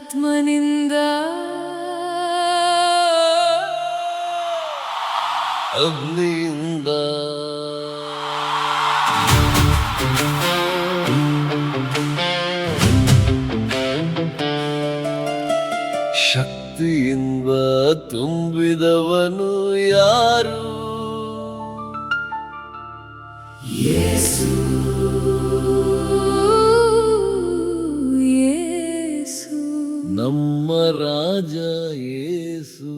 ಪವಿತ್ರಾತ್ಮನಿಂದ ಅಗ್ನಿಯಿಂದ ಶಕ್ತಿಯಿಂದ ತುಂಬಿದವನು ಯಾರು? ಯೇಸು ನಮ್ಮ ರಾಜ ಯೇಸು.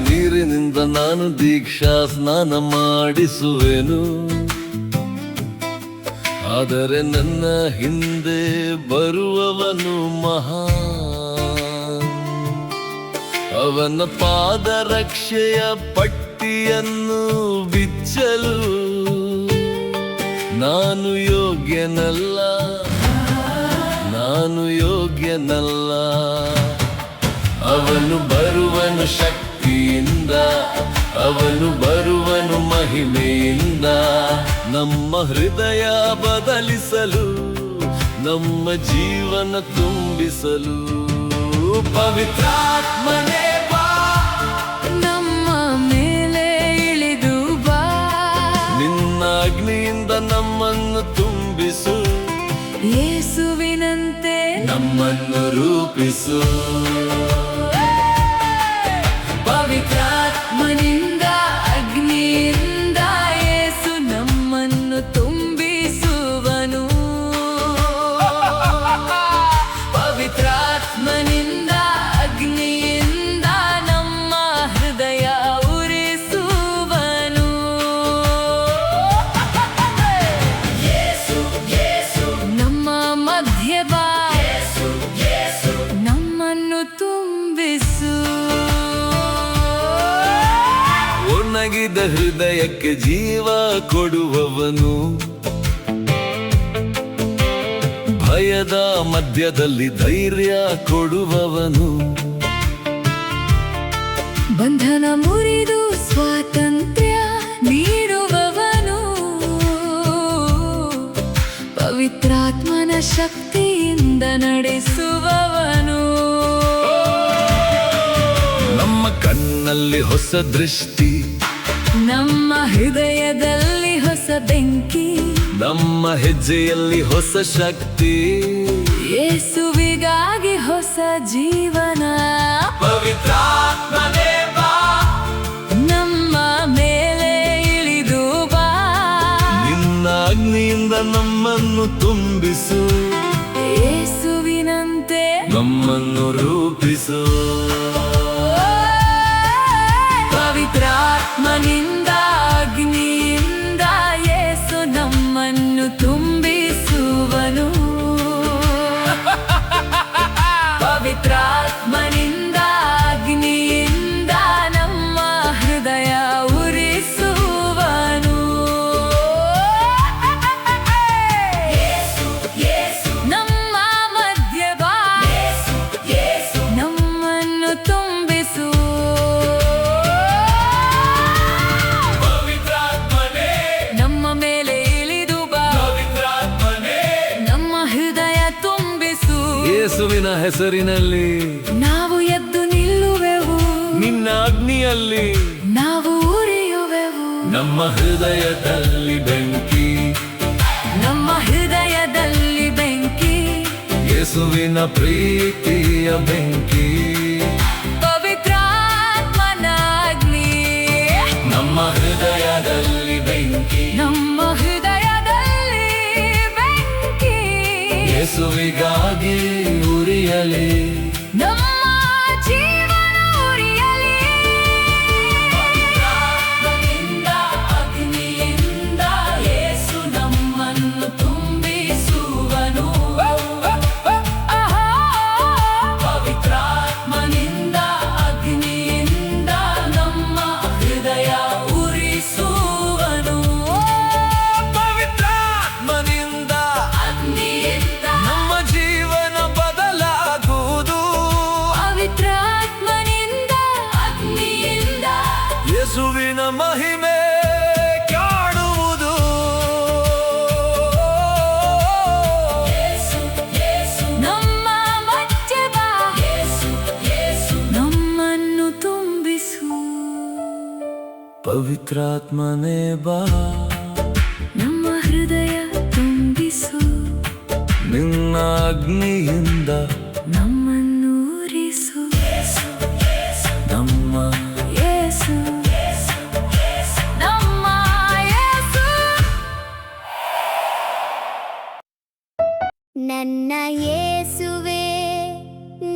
ನೀರಿನಿಂದ ನಾನು ದೀಕ್ಷಾ ಸ್ನಾನ ಮಾಡಿಸುವೆನು, ಆದರೆ ನನ್ನ ಹಿಂದೆ ಬರುವವನು ಮಹಾನ್. ಅವನ ಪಾದರಕ್ಷೆಯ ಪಟ್ಟಿಯನ್ನು ಬಿಚ್ಚಲು ನಾನು ಯೋಗ್ಯನಲ್ಲ, ನಾನು ಯೋಗ್ಯನಲ್ಲ. ಅವನು ಬರುವನು ಶಕ್ತಿಯಿಂದ, ಅವನು ಬರುವನು ಮಹಿಮೆಯಿಂದ, ನಮ್ಮ ಹೃದಯ ಬದಲಿಸಲು, ನಮ್ಮ ಜೀವನ ತುಂಬಿಸಲು. ಪವಿತ್ರಾತ್ಮನೇ ಬಾ, ನಮ್ಮ ಮೇಲೆ ಇಳಿದು ಬಾ, ನಿನ್ನ ಅಗ್ನಿಯಿಂದ ನಮ್ಮನ್ನು ತುಂಬಿಸು, ಯೇಸುವಿನಂತೆ ನಮ್ಮನ್ನು ರೂಪಿಸು. ಪವಿತ್ರಾತ್ಮನಿಂದ ಅಗ್ನಿಯಿಂದ ಯೇಸು ನಮ್ಮನ್ನು ತುಂಬಿಸುವನು. ಪವಿತ್ರಾತ್ಮನಿಂದ ಅಗ್ನಿಯಿಂದ ನಮ್ಮ ಹೃದಯ ಉರಿಸುವನು. ನಮ್ಮ ಮಧ್ಯ ಬಾ, ನಮ್ಮನ್ನು ತುಂಬಿಸು. ಒಣಗಿದ ಹೃದಯಕ್ಕೆ ಜೀವ ಕೊಡುವವನು, ಭಯದ ಮಧ್ಯದಲ್ಲಿ ಧೈರ್ಯ ಕೊಡುವವನು, ಬಂಧನ ಮುರಿದು ಸ್ವಾತಂತ್ರ್ಯ ನೀಡುವವನು, ಪವಿತ್ರಾತ್ಮನ ಶಕ್ತಿಯಿಂದ ನಡೆಸುವವನು. ನಮ್ಮ ಕಣ್ಣಲ್ಲಿ ಹೊಸ ದೃಷ್ಟಿ, ನಮ್ಮ ಹೃದಯದಲ್ಲಿ ಹೊಸ ಬೆಂಕಿ, ನಮ್ಮ ಹೆಜ್ಜೆಯಲ್ಲಿ ಹೊಸ ಶಕ್ತಿ, ಯೇಸುವಿಗಾಗಿ ಹೊಸ ಜೀವನ. ಪವಿತ್ರಾತ್ಮನೇ ಬಾ, ನಮ್ಮ ಮೇಲೆ ಇಳಿದು ಬಾ, ನಿನ್ನ ಅಗ್ನಿಯಿಂದ ನಮ್ಮನ್ನು ತುಂಬಿಸು, ಯೇಸುವಿನಂತೆ ನಮ್ಮನ್ನು ರೂಪಿಸು. ಪವಿತ್ರಾತ್ಮನಿಂದ ಅಗ್ನಿಯಿಂದ ಯೇಸು ನಮ್ಮನ್ನು ತುಂಬಿಸುವನು. ಪವಿತ್ರಾತ್ಮನಿಂದ ಅಗ್ನಿಯಿಂದ ನಮ್ಮ ಹೃದಯ ಉರಿಸುವನು. ನಮ್ಮ ಮಧ್ಯ ಬಾ, ನಮ್ಮನ್ನು ತುಂಬಿಸು. ನಮ್ಮ ಮೇಲೆ ಇಳಿದು ಬಾ, ನಮ್ಮ ಹೃದಯ ತುಂಬಿಸು. ಯೇಸುವಿನ ಹೆಸರಿನಲ್ಲಿ ನಾವು ಎದ್ದು ನಿಲ್ಲುವೆವು, ನಿನ್ನ ಅಗ್ನಿಯಲ್ಲಿ ನಾವು ಉರಿಯುವೆವು. ನಮ್ಮ ಹೃದಯದಲ್ಲಿ ಬೆಂಕಿ, ನಮ್ಮ ಹೃದಯದಲ್ಲಿ ಬೆಂಕಿ, ಯೇಸುವಿನ ಪ್ರೀತಿಯ ಬೆಂಕಿ, ಪವಿತ್ರಾತ್ಮನ ಅಗ್ನಿ. ನಮ್ಮ ಹೃದಯದಲ್ಲಿ ಬೆಂಕಿ, ನಮ್ಮ ಹೃದಯದಲ್ಲಿ ಬೆಂಕಿ, ಯೇಸುವಿಗಾಗಿ ಉರಿಯಲಿ, ನಮ್ಮ ಜೀವನ ಉರಿಯಲಿ. ಪವಿತ್ರಾತ್ಮನಿಂದ ಅಗ್ನಿಯಿಂದ ಯೇಸು ನಮ್ಮನ್ನು ತುಂಬಿಸುವನು. ಪವಿತ್ರಾತ್ಮನಿಂದ ಅಗ್ನಿಯಿಂದ ನಮ್ಮ ಹೃದಯ ಉರಿಸುವನು. ಪವಿತ್ರಾತ್ಮನಿಂದ ಅಗ್ನಿಯಿಂದ ನಮ್ಮ ಪವಿತ್ರಾತ್ಮನೇ ಬಾ, ನಮ್ಮ ಹೃದಯ ತುಂಬಿಸು, ನಿನ್ನ ಅಗ್ನಿಯಿಂದ ನಮ್ಮನ್ನು ಉರಿಸು. ನಮ್ಮ ಯೇಸು, ನಮ್ಮ ಯೇಸು. ನನ್ನ ಯೇಸುವೆ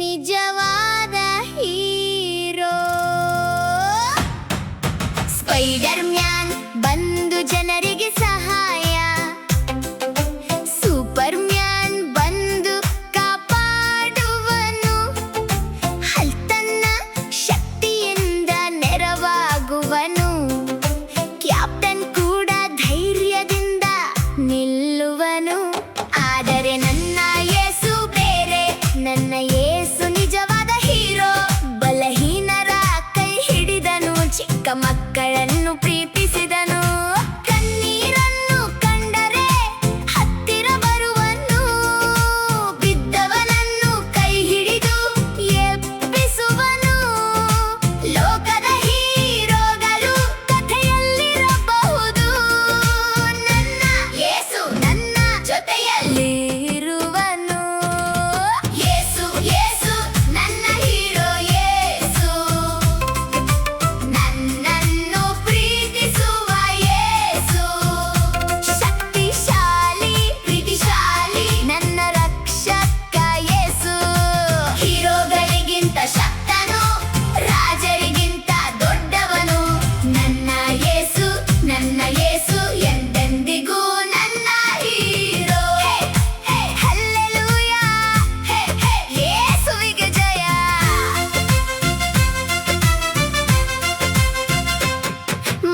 ನಿಜವಾದ ಹೀರೋ. ಸ್ಪೈಡರ್ ಮ್ಯಾನ್ ಬಂದು ಜನರಿಗೆ ಸಹಾಯ, ಸೂಪರ್ ಮ್ಯಾನ್ ಬಂದು ಕಾಪಾಡುವನು, ಹಲ್ತನ್ನ ಶಕ್ತಿಯಿಂದ ನೆರವಾಗುವನು, ಕ್ಯಾಪ್ಟನ್ ಕೂಡ ಧೈರ್ಯದಿಂದ ನಿಲ್ಲುವನು. ಆದರೆ ನನ್ನ ಯೇಸು ಬೇರೆ, ನನ್ನ ಯೇಸು ನಿಜವಾದ ಹೀರೋ. ಬಲಹೀನರ ಕೈ ಹಿಡಿದನು, ಚಿಕ್ಕ ಮಕ್ಕಳನ್ನು ಪ್ರೀತಿಸಿದನು, ಕಣ್ಣೀರನ್ನು ಕಂಡರೆ ಹತ್ತಿರ ಬರುವನು, ಬಿದ್ದವನನ್ನು ಕೈ ಹಿಡಿದು ಎಬ್ಬಿಸುವನು. ಲೋಕದ ಹೀರೋಗಳು ಕಥೆಯಲ್ಲಿರಬಹುದು, ನನ್ನ ಯೇಸು ನನ್ನ ಜೊತೆಯಲ್ಲಿರುವನು. ಯೇಸು ಯೇಸು ನನ್ನ ಹೀರೋ, ಯೇಸು ನನ್ನನ್ನು ಪ್ರೀತಿಸುವ ಯೇಸು. ಶಕ್ತಿಶಾಲಿ ಪ್ರೀತಿಶಾಲಿ ನನ್ನ ರಕ್ಷಕ ಯೇಸು. ಹೀರೋಗಳಿಗಿಂತ ಶಕ್ತನು, ರಾಜರಿಗಿಂತ ದೊಡ್ಡವನು, ನನ್ನ ಯೇಸು ಎಂದೆಂದಿಗೂ ನನ್ನ ಹೀರೋ. ಹಲ್ಲೆಲೂಯಾ, ಯೇಸುವಿಗೆ ಜಯ.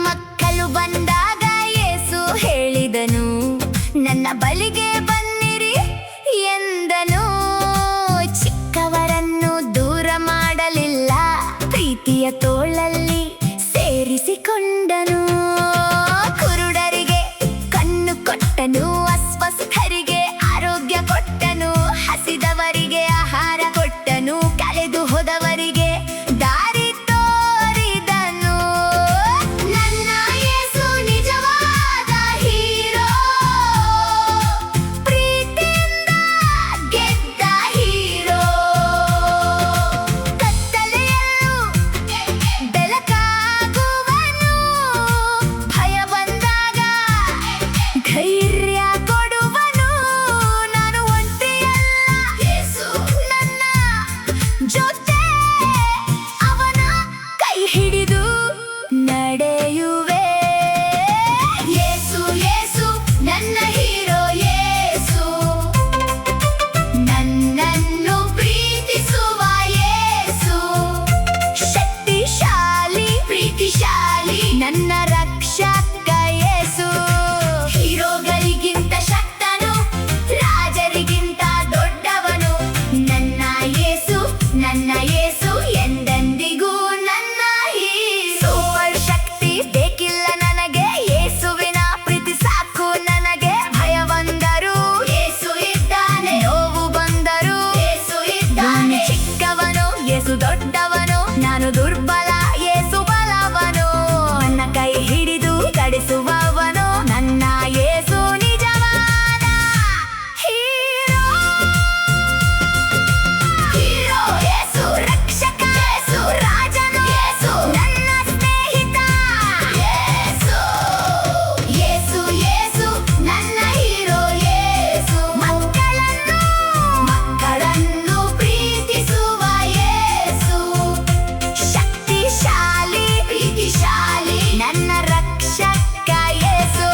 ಮಕ್ಕಳು ಬಂದಾಗ ಯೇಸು ಹೇಳಿದನು, ನನ್ನ ಬಳಿಗೆ ಬನ್ನಿರಿ ಎಂದನು. ಚಿಕ್ಕವರನ್ನು ದೂರ ಮಾಡಲಿಲ್ಲ, ಪ್ರೀತಿಯ ತೋಳಲ್ಲಿ ಸೇರಿಸಿಕೊಂಡನು. ಕುರುಡರಿಗೆ ಕಣ್ಣು ಕೊಟ್ಟನು, ಅಸ್ವಸ್ಥರಿಗೆ ಆರೋಗ್ಯ ಕೊಟ್ಟನು, ಹಸಿದವರಿಗೆ ಆಹಾರ ಕೊಟ್ಟನು, ಕಳೆದು ಹೋದವರಿಗೆ ದಾರಿ ತೋರಿದನು. ನನ್ನ ಯೇಸು ನಿಜವಾದ ಹೀರೋ, ಪ್ರೀತಿಯಿಂದ ಗೆದ್ದ ಹೀರೋ. ಕತ್ತಲೆಯಲ್ಲೂ ಬೆಳಕಾಗುವನು, ಭಯ ಬಂದಾಗ ಧೈರ್ಯ ಕೊಡುವನು. ನಾನು ಒಂಟಿಯಲ್ಲ, ಯೇಸು ನನ್ನ ಜೊತೆ, ಅವನ ಕೈ ಹಿಡಿದು ನಡೆಯುವೆ. ಯೇಸು ಯೇಸು ನನ್ನ ಹೀರೋ, ಯೇಸು ನನ್ನನ್ನು ಪ್ರೀತಿಸುವ ಯೇಸು. ಶಕ್ತಿಶಾಲಿ ಪ್ರೀತಿಶಾಲಿ ನನ್ನ ರಕ್ಷಕ ಯೇಸು. ಹೀರೋಗಳಿಗಿಂತ ಶಕ್ತನು, ರಾಜರಿಗಿಂತ ದೊಡ್ಡವನು, ನನ್ನ ಯೇಸು ಎಂದೆಂದಿಗೂ ನನ್ನ ಹೀರೋ. ಸೂಪರ್ ಶಕ್ತಿ ಬೇಕಿಲ್ಲ ನನಗೆ, ಯೇಸುವಿನ ಪ್ರೀತಿ ಸಾಕು ನನಗೆ. ಭಯ ಬಂದರು ಯೇಸು ಇದ್ದಾನೆ, ನೋವು ಬಂದರು ಯೇಸು ಇದ್ದಾನೆ. ಚಿಕ್ಕವನು ಯೇಸು ದೊಡ್ಡವನು, ನಾನು ದುರ್ಬಲ ಯೇಸು ಬಲವನು. ನನ್ನ ಕೈ ಹಿಡಿದು ನಡೆಸುವವನು, ನನ್ನ ಯೇಸು ನಿಜವಾದ ಹೀರೋ. ಹೀರೋ ಯೇಸು, ರಕ್ಷಕ ಯೇಸು, ರಾಜನು ಯೇಸು, ನನ್ನ ಸ್ನೇಹಿತ ಯೇಸು. ಯೇಸು ಯೇಸು ನನ್ನ ಹೀರೋ, ಯೇಸು ಮಕ್ಕಳನ್ನು ಪ್ರೀತಿಸುವ ಯೇಸು. ಶಕ್ತಿಶಾಲಿ ಪ್ರೀತಿಶಾಲಿ ನನ್ನ ರಕ್ಷಕ ಯೇಸು.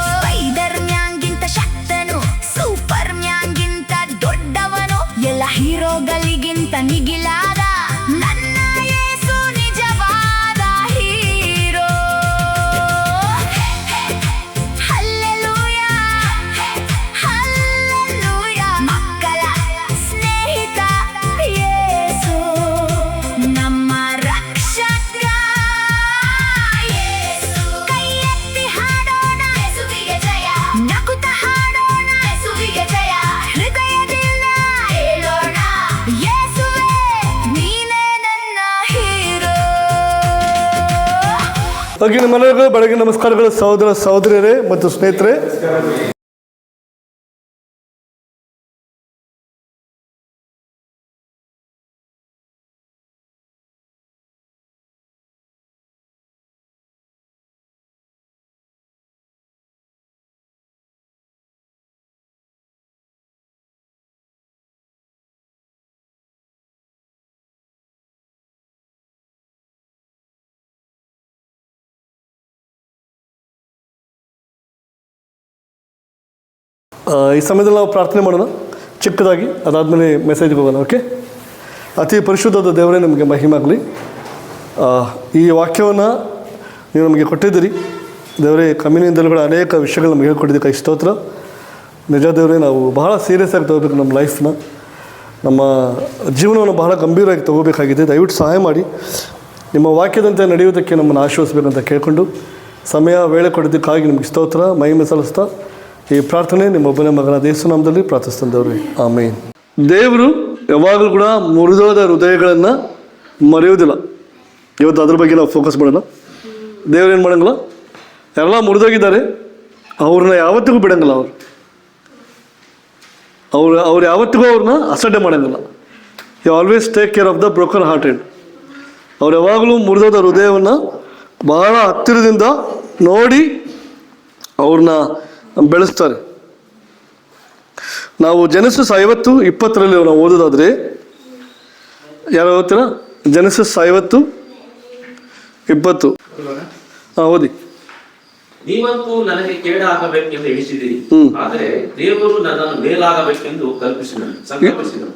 ಸ್ಪೈಡರ್ ಮ್ಯಾನ್ಗಿಂತ ಶಕ್ತನು, ಸೂಪರ್ ಮ್ಯಾನ್ಗಿಂತ ದೊಡ್ಡವನು, ಎಲ್ಲ ಹೀರೋಗಳಿಗಿಂತ ಮಿಗಿಲಾದ ನನ್ನ ಯೇಸು ನಿಜವಾದ ಹೀರೋ. Hallelujah, hallelujah. ಮಕ್ಕಳ ಸ್ನೇಹಿತ ಯೇಸು, ನಮ್ಮ ರಕ್ಷಕ ಯೇಸು. ಕೈ ಎತ್ತಿ ಹಾಡೋಣ ಯೇಸುವಿಗೆ ಜಯ, ನಗುತ್ತ ಹಾಡೋಣ ಯೇಸುವಿಗೆ ಜಯ, ಹೃದಯದಿಂದ ಹೇಳೋಣ ಯೇಸುವೇ ಓಕೆ, ನಿಮ್ಮೆಲ್ಲರಿಗೂ ಬೆಳಗ್ಗೆ ನಮಸ್ಕಾರಗಳು ಸಹೋದರ ಸಹೋದರಿಯರೇ ಮತ್ತು ಸ್ನೇಹಿತರೆ. ಈ ಸಮಯದಲ್ಲಿ ನಾವು ಪ್ರಾರ್ಥನೆ ಮಾಡೋಣ ಚಿಕ್ಕದಾಗಿ, ಅದಾದಮೇಲೆ ಮೆಸೇಜ್ಗೆ ಹೋಗೋಣ. ಓಕೆ, ಅತಿ ಪರಿಶುದ್ಧವಾದ ದೇವರೇ, ನಮಗೆ ಮಹಿಮಾಗಲಿ. ಈ ವಾಕ್ಯವನ್ನು ನೀವು ನಮಗೆ ಕೊಟ್ಟಿದ್ದೀರಿ ದೇವರೇ. ಕಮ್ಯುನಿಯಿಂದಲೂ ಕೂಡ ಅನೇಕ ವಿಷಯಗಳು ನಮಗೆ ಹೇಳ್ಕೊಟ್ಟಿದ್ದಕ್ಕೆ ಸ್ತೋತ್ರ. ನಿಜ ದೇವರೇ, ನಾವು ಬಹಳ ಸೀರಿಯಸ್ ಆಗಿ ತೊಗೋಬೇಕು. ನಮ್ಮ ಲೈಫ್ನ, ನಮ್ಮ ಜೀವನವನ್ನು ಬಹಳ ಗಂಭೀರವಾಗಿ ತೊಗೋಬೇಕಾಗಿದೆ. ದಯವಿಟ್ಟು ಸಹಾಯ ಮಾಡಿ ನಿಮ್ಮ ವಾಕ್ಯದಂತೆ ನಡೆಯುವುದಕ್ಕೆ ನಮ್ಮನ್ನು ಆಶ್ವಾಸಬೇಕಂತ ಕೇಳಿಕೊಂಡು ಸಮಯ ವೇಳೆ ಕೊಡೋದಕ್ಕಾಗಿ ನಿಮಗೆ ಸ್ತೋತ್ರ ಮಹಿಮೆ ಸಲ್ಲಿಸ್ತಾ ಈ ಪ್ರಾರ್ಥನೆ ನಿಮ್ಮೊಬ್ಬನೇ ಮಗನ ಯೇಸು ನಾಮದಲ್ಲಿ ಪ್ರಾರ್ಥಿಸ್ತಾನೆ ದೇವರೇ, ಆಮೇನ್. ದೇವರು ಯಾವಾಗಲೂ ಕೂಡ ಮುರಿದೋದ ಹೃದಯಗಳನ್ನು ಮರೆಯೋದಿಲ್ಲ. ಇವತ್ತು ಅದ್ರ ಬಗ್ಗೆ ನಾವು ಫೋಕಸ್ ಮಾಡೋಣ. ದೇವ್ರು ಏನು ಮಾಡೋಂಗಿಲ್ಲ, ಎಲ್ಲ ಮುರಿದೋಗಿದ್ದಾರೆ, ಅವ್ರನ್ನ ಯಾವತ್ತಿಗೂ ಬಿಡೋಂಗಿಲ್ಲ. ಅವ್ರು ಯಾವತ್ತಿಗೂ ಅವ್ರನ್ನ ಅಸಡ್ಡೆ ಮಾಡೋಂಗಿಲ್ಲ. You always take care of the broken hearted. ಅವ್ರು ಯಾವಾಗಲೂ ಮುರಿದೋದ ಹೃದಯವನ್ನು ಬಹಳ ಹತ್ತಿರದಿಂದ ನೋಡಿ ಅವ್ರನ್ನ ಬೆಳೆಸ್ತಾರೆ. ನಾವು ಜೆನೆಸಿಸ್ 50:20 ನಾವು ಓದೋದಾದರೆ, ಯಾರು ಓದ್ತೀರಾ? ಜೆನೆಸಿಸ್ 50:20. ಓದಿ. ನೀವಂತೂ ನನಗೆ ಕೇಡಾಗಬೇಕೆಂದು ಎಣಿಸಿದಿರಿ, ಆದರೆ ದೇವರು ನನ್ನನ್ನು ಮೇಲಾಗಬೇಕೆಂದು ಸಂಕಲ್ಪಿಸಿದನು.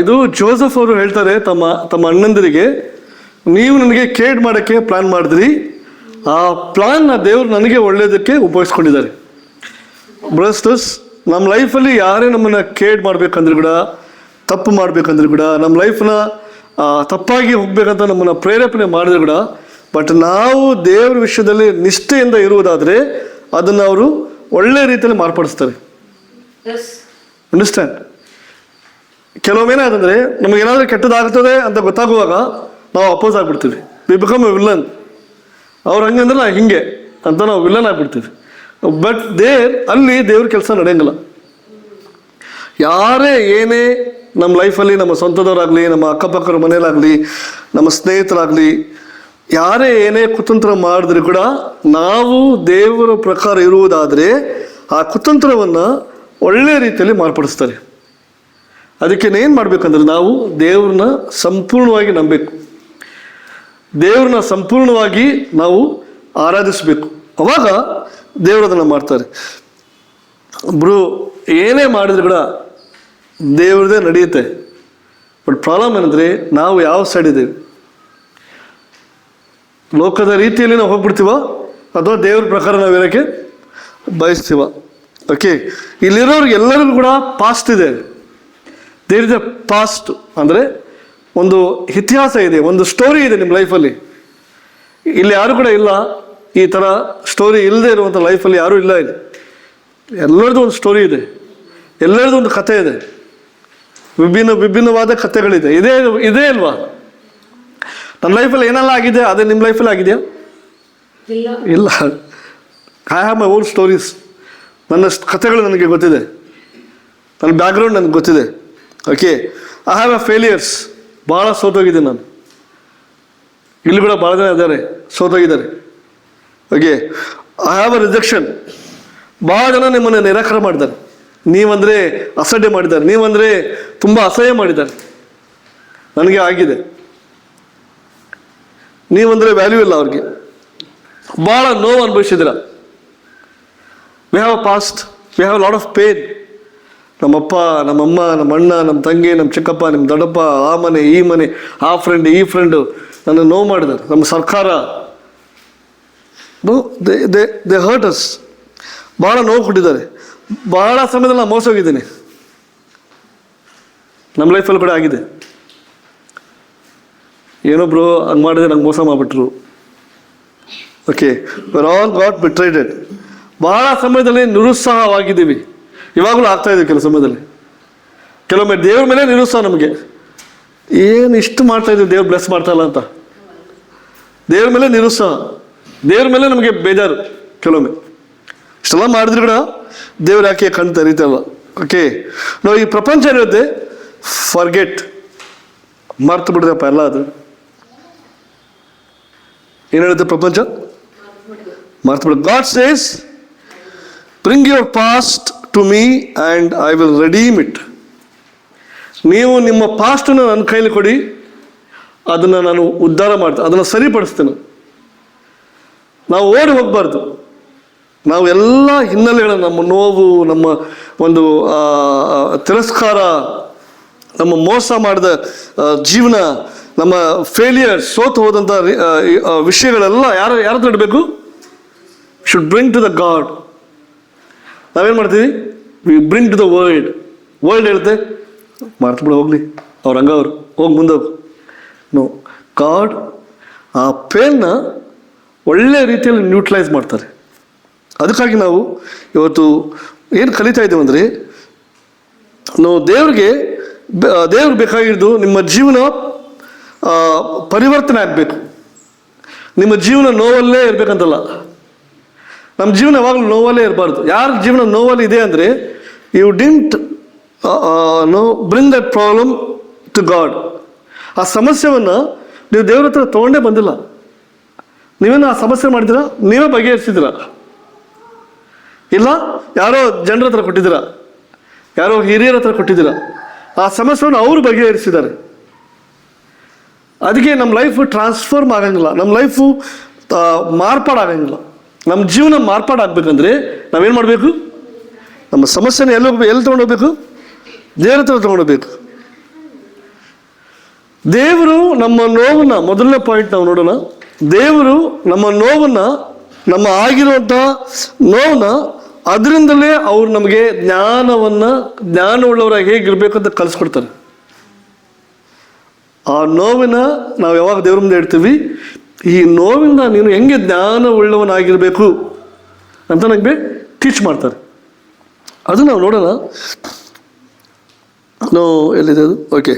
ಇದು ಜೋಸೆಫ್ ಅವರು ಹೇಳ್ತಾರೆ ತಮ್ಮ ಅಣ್ಣಂದಿರಿಗೆ, ನೀವು ನನಗೆ ಕೇಡ್ ಮಾಡೋಕ್ಕೆ ಪ್ಲಾನ್ ಮಾಡಿದ್ರಿ, ಆ ಪ್ಲಾನ್ನ ದೇವರು ನನಗೆ ಒಳ್ಳೆಯದಕ್ಕೆ ಉಪಯೋಗಿಸ್ಕೊಂಡಿದ್ದಾರೆ. ಬ್ರದರ್ಸ್, ನಮ್ಮ ಲೈಫಲ್ಲಿ ಯಾರೇ ನಮ್ಮನ್ನು ಕೇಡ್ ಮಾಡಬೇಕಂದ್ರೆ ಕೂಡ, ತಪ್ಪು ಮಾಡಬೇಕಂದ್ರೆ ಕೂಡ, ನಮ್ಮ ಲೈಫನ್ನ ತಪ್ಪಾಗಿ ಹೋಗ್ಬೇಕಂತ ನಮ್ಮನ್ನು ಪ್ರೇರೇಪಣೆ ಮಾಡಿದ್ರೆ ಕೂಡ, ಬಟ್ ನಾವು ದೇವರ ವಿಷಯದಲ್ಲಿ ನಿಷ್ಠೆಯಿಂದ ಇರುವುದಾದರೆ ಅದನ್ನು ಅವರು ಒಳ್ಳೆಯ ರೀತಿಯಲ್ಲಿ ಮಾರ್ಪಡಿಸ್ತಾರೆ. ಅಂಡರ್ಸ್ಟ್ಯಾಂಡ್? ಕೆಲವೊಮ್ಮೇನಾದಂದರೆ ನಮಗೇನಾದರೂ ಕೆಟ್ಟದಾಗ್ತದೆ ಅಂತ ಗೊತ್ತಾಗುವಾಗ ನಾವು ಅಪೋಸ್ ಆಗಿಬಿಡ್ತೀವಿ. We become a villain. ಅವ್ರು ಹಂಗೆ ಅಂದ್ರೆ ನಾವು ಹಿಂಗೆ ಅಂತ ನಾವು ವಿಲ್ಲನ್ ಆಗಿಬಿಡ್ತೀವಿ. ಬಟ್ ಅಲ್ಲಿ ದೇವ್ರ ಕೆಲಸ ನಡೆಯಂಗಿಲ್ಲ. ಯಾರೇ ಏನೇ ನಮ್ಮ ಲೈಫಲ್ಲಿ, ನಮ್ಮ ಸ್ವಂತದವರಾಗಲಿ, ನಮ್ಮ ಅಕ್ಕಪಕ್ಕರ ಮನೇಲಾಗಲಿ, ನಮ್ಮ ಸ್ನೇಹಿತರಾಗಲಿ, ಯಾರೇ ಏನೇ ಕುತಂತ್ರ ಮಾಡಿದ್ರು ಕೂಡ ನಾವು ದೇವರ ಪ್ರಕಾರ ಇರುವುದಾದರೆ ಆ ಕುತಂತ್ರವನ್ನು ಒಳ್ಳೆಯ ರೀತಿಯಲ್ಲಿ ಮಾರ್ಪಡಿಸ್ತಾರೆ. ಅದಕ್ಕೆ ಏನು ಮಾಡಬೇಕಂದ್ರೆ ನಾವು ದೇವ್ರನ್ನ ಸಂಪೂರ್ಣವಾಗಿ ನಂಬಬೇಕು, ದೇವ್ರನ್ನ ಸಂಪೂರ್ಣವಾಗಿ ನಾವು ಆರಾಧಿಸಬೇಕು. ಅವಾಗ ದೇವರು ಅದನ್ನು ಮಾಡ್ತಾರೆ. ಒಬ್ಬರು ಏನೇ ಮಾಡಿದ್ರು ಕೂಡ ದೇವ್ರದೇ ನಡೆಯುತ್ತೆ. ಬಟ್ ಪ್ರಾಬ್ಲಮ್ ಏನಂದರೆ ನಾವು ಯಾವ ಸೈಡ್ ಇದ್ದೇವೆ. ಲೋಕದ ರೀತಿಯಲ್ಲಿ ನಾವು ಹೋಗ್ಬಿಡ್ತೀವ ಅಥವಾ ದೇವ್ರ ಪ್ರಕಾರ ನಾವು ಇರೋಕ್ಕೆ ಬಯಸ್ತೀವ. ಓಕೆ, ಇಲ್ಲಿರೋರು ಎಲ್ಲರಿಗೂ ಕೂಡ ಪಾಸ್ಟ್ ಇದೆ. ದೇರ್ ಇಸ್ ಎ ಪಾಸ್ಟ್ ಅಂದರೆ ಒಂದು ಇತಿಹಾಸ ಇದೆ, ಒಂದು ಸ್ಟೋರಿ ಇದೆ ನಿಮ್ಮ ಲೈಫಲ್ಲಿ. ಇಲ್ಲಿ ಯಾರು ಕೂಡ ಇಲ್ಲ ಈ ಥರ ಸ್ಟೋರಿ ಇಲ್ಲದೆ ಇರುವಂಥ ಲೈಫಲ್ಲಿ ಯಾರೂ ಇಲ್ಲ. ಇಲ್ಲಿ ಎಲ್ಲರದ್ದು ಒಂದು ಸ್ಟೋರಿ ಇದೆ, ಎಲ್ಲರದ್ದು ಒಂದು ಕಥೆ ಇದೆ, ವಿಭಿನ್ನವಾದ ಕಥೆಗಳಿದೆ. ಇದೇ ಅಲ್ವಾ? ನನ್ನ ಲೈಫಲ್ಲಿ ಏನೆಲ್ಲ ಆಗಿದೆ ಅದೇ ನಿಮ್ಮ ಲೈಫಲ್ಲಿ ಆಗಿದೆಯಾ? ಇಲ್ಲ. I have my own stories. ನನ್ನ ಕಥೆಗಳು ನನಗೆ ಗೊತ್ತಿದೆ, ನನ್ನ ಬ್ಯಾಕ್ಗ್ರೌಂಡ್ ನನಗೆ ಗೊತ್ತಿದೆ. Okay, I have a failures. ಭಾಳ ಸೋತೋಗಿದ್ದೀನಿ ನಾನು. ಇಲ್ಲಿ ಕೂಡ ಭಾಳ ಜನ ಇದ್ದಾರೆ ಸೋತೋಗಿದ್ದಾರೆ. Okay, I have a rejection. ಭಾಳ ಜನ ನಿಮ್ಮನ್ನು ನಿರಾಕರಣೆ ಮಾಡಿದ್ದಾರೆ, ನೀವಂದರೆ ಅಸಡ್ಡೆ ಮಾಡಿದ್ದಾರೆ, ನೀವಂದರೆ ತುಂಬ ಅಸಹ್ಯ ಮಾಡಿದ್ದಾರೆ. ನನಗೆ ಆಗಿದೆ. ನೀವಂದರೆ ವ್ಯಾಲ್ಯೂ ಇಲ್ಲ ಅವ್ರಿಗೆ. ಭಾಳ ನೋವು ಅನುಭವಿಸಿದ್ದೀರ. We have a past, we have lot of pain. ನಮ್ಮಪ್ಪ, ನಮ್ಮಮ್ಮ, ನಮ್ಮ ಅಣ್ಣ, ನಮ್ಮ ತಂಗಿ, ನಮ್ಮ ಚಿಕ್ಕಪ್ಪ, ನಿಮ್ಮ ದೊಡ್ಡಪ್ಪ, ಆ ಮನೆ ಈ ಮನೆ, ಆ ಫ್ರೆಂಡ್ ಈ ಫ್ರೆಂಡು ನನ್ನ ನೋವು ಮಾಡಿದ್ದಾರೆ. ನಮ್ಮ ಸರ್ಕಾರ ದೇ ಹರ್ಟ್ ಅಸ್. ಭಾಳ ನೋವು ಕೊಟ್ಟಿದ್ದಾರೆ. ಭಾಳ ಸಮಯದಲ್ಲಿ ನಾನು ಮೋಸ ಹೋಗಿದ್ದೀನಿ. ನಮ್ಮ ಲೈಫಲ್ಲಿ ಕೂಡ ಆಗಿದೆ. ಏನೊಬ್ರು ಹಂಗೆ ಮಾಡಿದ್ರೆ ನಂಗೆ ಮೋಸ ಮಾಡಿಬಿಟ್ರು. Okay, we're all got betrayed. ಭಾಳ ಸಮಯದಲ್ಲಿ ನಿರುತ್ಸಾಹವಾಗಿದ್ದೀವಿ. ಇವಾಗಲೂ ಆಗ್ತಾಯಿದ್ದೀವಿ ಕೆಲವು ಸಮಯದಲ್ಲಿ. ಕೆಲವೊಮ್ಮೆ ದೇವ್ರ ಮೇಲೆ ನಿರುತ್ಸಾಹ ನಮಗೆ. ಏನು ಇಷ್ಟು ಮಾಡ್ತಾಯಿದ್ದೀವಿ, ದೇವ್ರು ಬ್ಲೆಸ್ ಮಾಡ್ತಾಯಿಲ್ಲ ಅಂತ ದೇವ್ರ ಮೇಲೆ ನಿರುತ್ಸಾಹ. ದೇವ್ರ ಮೇಲೆ ನಮಗೆ ಬೇಜಾರು ಕೆಲವೊಮ್ಮೆ. ಇಷ್ಟೆಲ್ಲ ಮಾಡಿದ್ರು ಕೂಡ ದೇವ್ರು ಯಾಕೆ ಕಣ್ಣು ತೆರೀತಲ್ಲ. ಓಕೆ, ನಾವು ಈ ಪ್ರಪಂಚ ಏನಿರುತ್ತೆ ಫರ್ಗೆಟ್, ಮರ್ತು ಬಿಡ್ರಪ್ಪ ಎಲ್ಲ. ಅದು ಏನು ಹೇಳುತ್ತೆ ಪ್ರಪಂಚ? ಮರ್ತು ಬಿಡ. God says bring your past to me and I will redeem it. ನೀವು ನಿಮ್ಮ ಪಾಸ್ಟನ್ನು ನನ್ನ ಕೈಲಿ ಕೊಡಿ, ಅದನ್ನು ನಾನು ಉದ್ಧಾರ ಮಾಡ್ತೇನೆ, ಅದನ್ನು ಸರಿಪಡಿಸ್ತೇನೆ. ನಾವು ಓಡಿ ಹೋಗಬಾರ್ದು. ನಾವು ಎಲ್ಲ ಹಿನ್ನೆಲೆಗಳನ್ನು, ನಮ್ಮ ನೋವು, ನಮ್ಮ ಒಂದು ತಿರಸ್ಕಾರ, ನಮ್ಮ ಮೋಸ ಮಾಡಿದ ಜೀವನ, ನಮ್ಮ ಫೇಲಿಯರ್, ಸೋತು ಹೋದಂಥ ವಿಷಯಗಳೆಲ್ಲ ಯಾರ ಹತ್ರ ಇಡಬೇಕು? Should bring to the God. ನಾವೇನು ಮಾಡ್ತೀವಿ? We bring to the world. World ಹೇಳುತ್ತೆ ಮಾಡ್ತು ಬಿಡು, ಹೋಗ್ಲಿ, ಅವ್ರ ಹಂಗವ್ರು, ಹೋಗಿ ಮುಂದೋಗು. ನೋ, ಗಾಡ್ ಆ ಪೇನ್ನ ಒಳ್ಳೆಯ ರೀತಿಯಲ್ಲಿ ನ್ಯೂಟ್ರಲೈಸ್ ಮಾಡ್ತಾರೆ. ಅದಕ್ಕಾಗಿ ನಾವು ಇವತ್ತು ಏನು ಕಲಿತಾ ಇದ್ದೇವೆ ಅಂದರೆ, ನಾವು ದೇವ್ರಿಗೆ ಬೇಕಾಗಿದ್ದು ನಿಮ್ಮ ಜೀವನ ಪರಿವರ್ತನೆ ಆಗಬೇಕು. ನಿಮ್ಮ ಜೀವನ ನೋವಲ್ಲೇ ಇರಬೇಕಂತಲ್ಲ. ನಮ್ಮ ಜೀವನ ಯಾವಾಗಲೂ ನೋವಲ್ಲೇ ಇರಬಾರ್ದು. ಯಾರ ಜೀವನ ನೋವಲ್ಲಿ ಇದೆ ಅಂದರೆ, you didn't bring that problem to God. ಆ ಸಮಸ್ಯೆಯನ್ನು ನೀವು ದೇವ್ರ ಹತ್ರ ತೊಗೊಂಡೇ ಬಂದಿಲ್ಲ. ನೀವೇನು ಆ ಸಮಸ್ಯೆ ಮಾಡಿದ್ದೀರಾ? ನೀವೇ ಬಗೆಹರಿಸಿದ್ದೀರಾ? ಇಲ್ಲ, ಯಾರೋ ಜನರ ಹತ್ರ ಕೊಟ್ಟಿದ್ದೀರಾ, ಯಾರೋ ಹಿರಿಯರ ಹತ್ರ ಕೊಟ್ಟಿದ್ದೀರಾ. ಆ ಸಮಸ್ಯೆಯನ್ನು ಅವರು ಬಗೆಹರಿಸಿದ್ದಾರೆ. ಅದಕ್ಕೆ ನಮ್ಮ ಲೈಫು ಟ್ರಾನ್ಸ್ಫಾರ್ಮ್ ಆಗಂಗಿಲ್ಲ, ನಮ್ಮ ಲೈಫು ಮಾರ್ಪಾಡಾಗಂಗಿಲ್ಲ. ನಮ್ಮ ಜೀವನ ಮಾರ್ಪಾಡಾಗಬೇಕಂದ್ರೆ ನಾವೇನು ಮಾಡಬೇಕು? ನಮ್ಮ ಸಮಸ್ಯೆನ ಎಲ್ಲಿ ತೊಗೊಂಡೋಗ್ಬೇಕು? ದೇವ್ರ ಹತ್ರ ತೊಗೊಂಡೋಗ್ಬೇಕು. ದೇವರು ನಮ್ಮ ನೋವನ್ನು, ಮೊದಲನೇ ಪಾಯಿಂಟ್ ನಾವು ನೋಡೋಣ. ದೇವರು ನಮ್ಮ ನೋವನ್ನು, ನಮ್ಮ ಆಗಿರುವಂಥ ನೋವನ್ನು, ಅದರಿಂದಲೇ ಅವ್ರು ನಮಗೆ ಜ್ಞಾನವುಳ್ಳವರಾಗಿ ಹೇಗಿರ್ಬೇಕು ಅಂತ ಕಲಿಸ್ಕೊಡ್ತಾರೆ. ಆ ನೋವಿನ ನಾವು ಯಾವಾಗ ದೇವ್ರ ಮುಂದೆ ಇಡ್ತೀವಿ, ಈ ನೋವಿಂದ ನೀನು ಹೆಂಗೆ ಜ್ಞಾನವುಳ್ಳವನಾಗಿರಬೇಕು ಅಂತ ನನಗೆ ಟೀಚ್ ಮಾಡ್ತಾರೆ. ಅದು ನಾವು ನೋಡೋಣ. ಎಲ್ಲಿದೆ ಅದು? ಓಕೆ,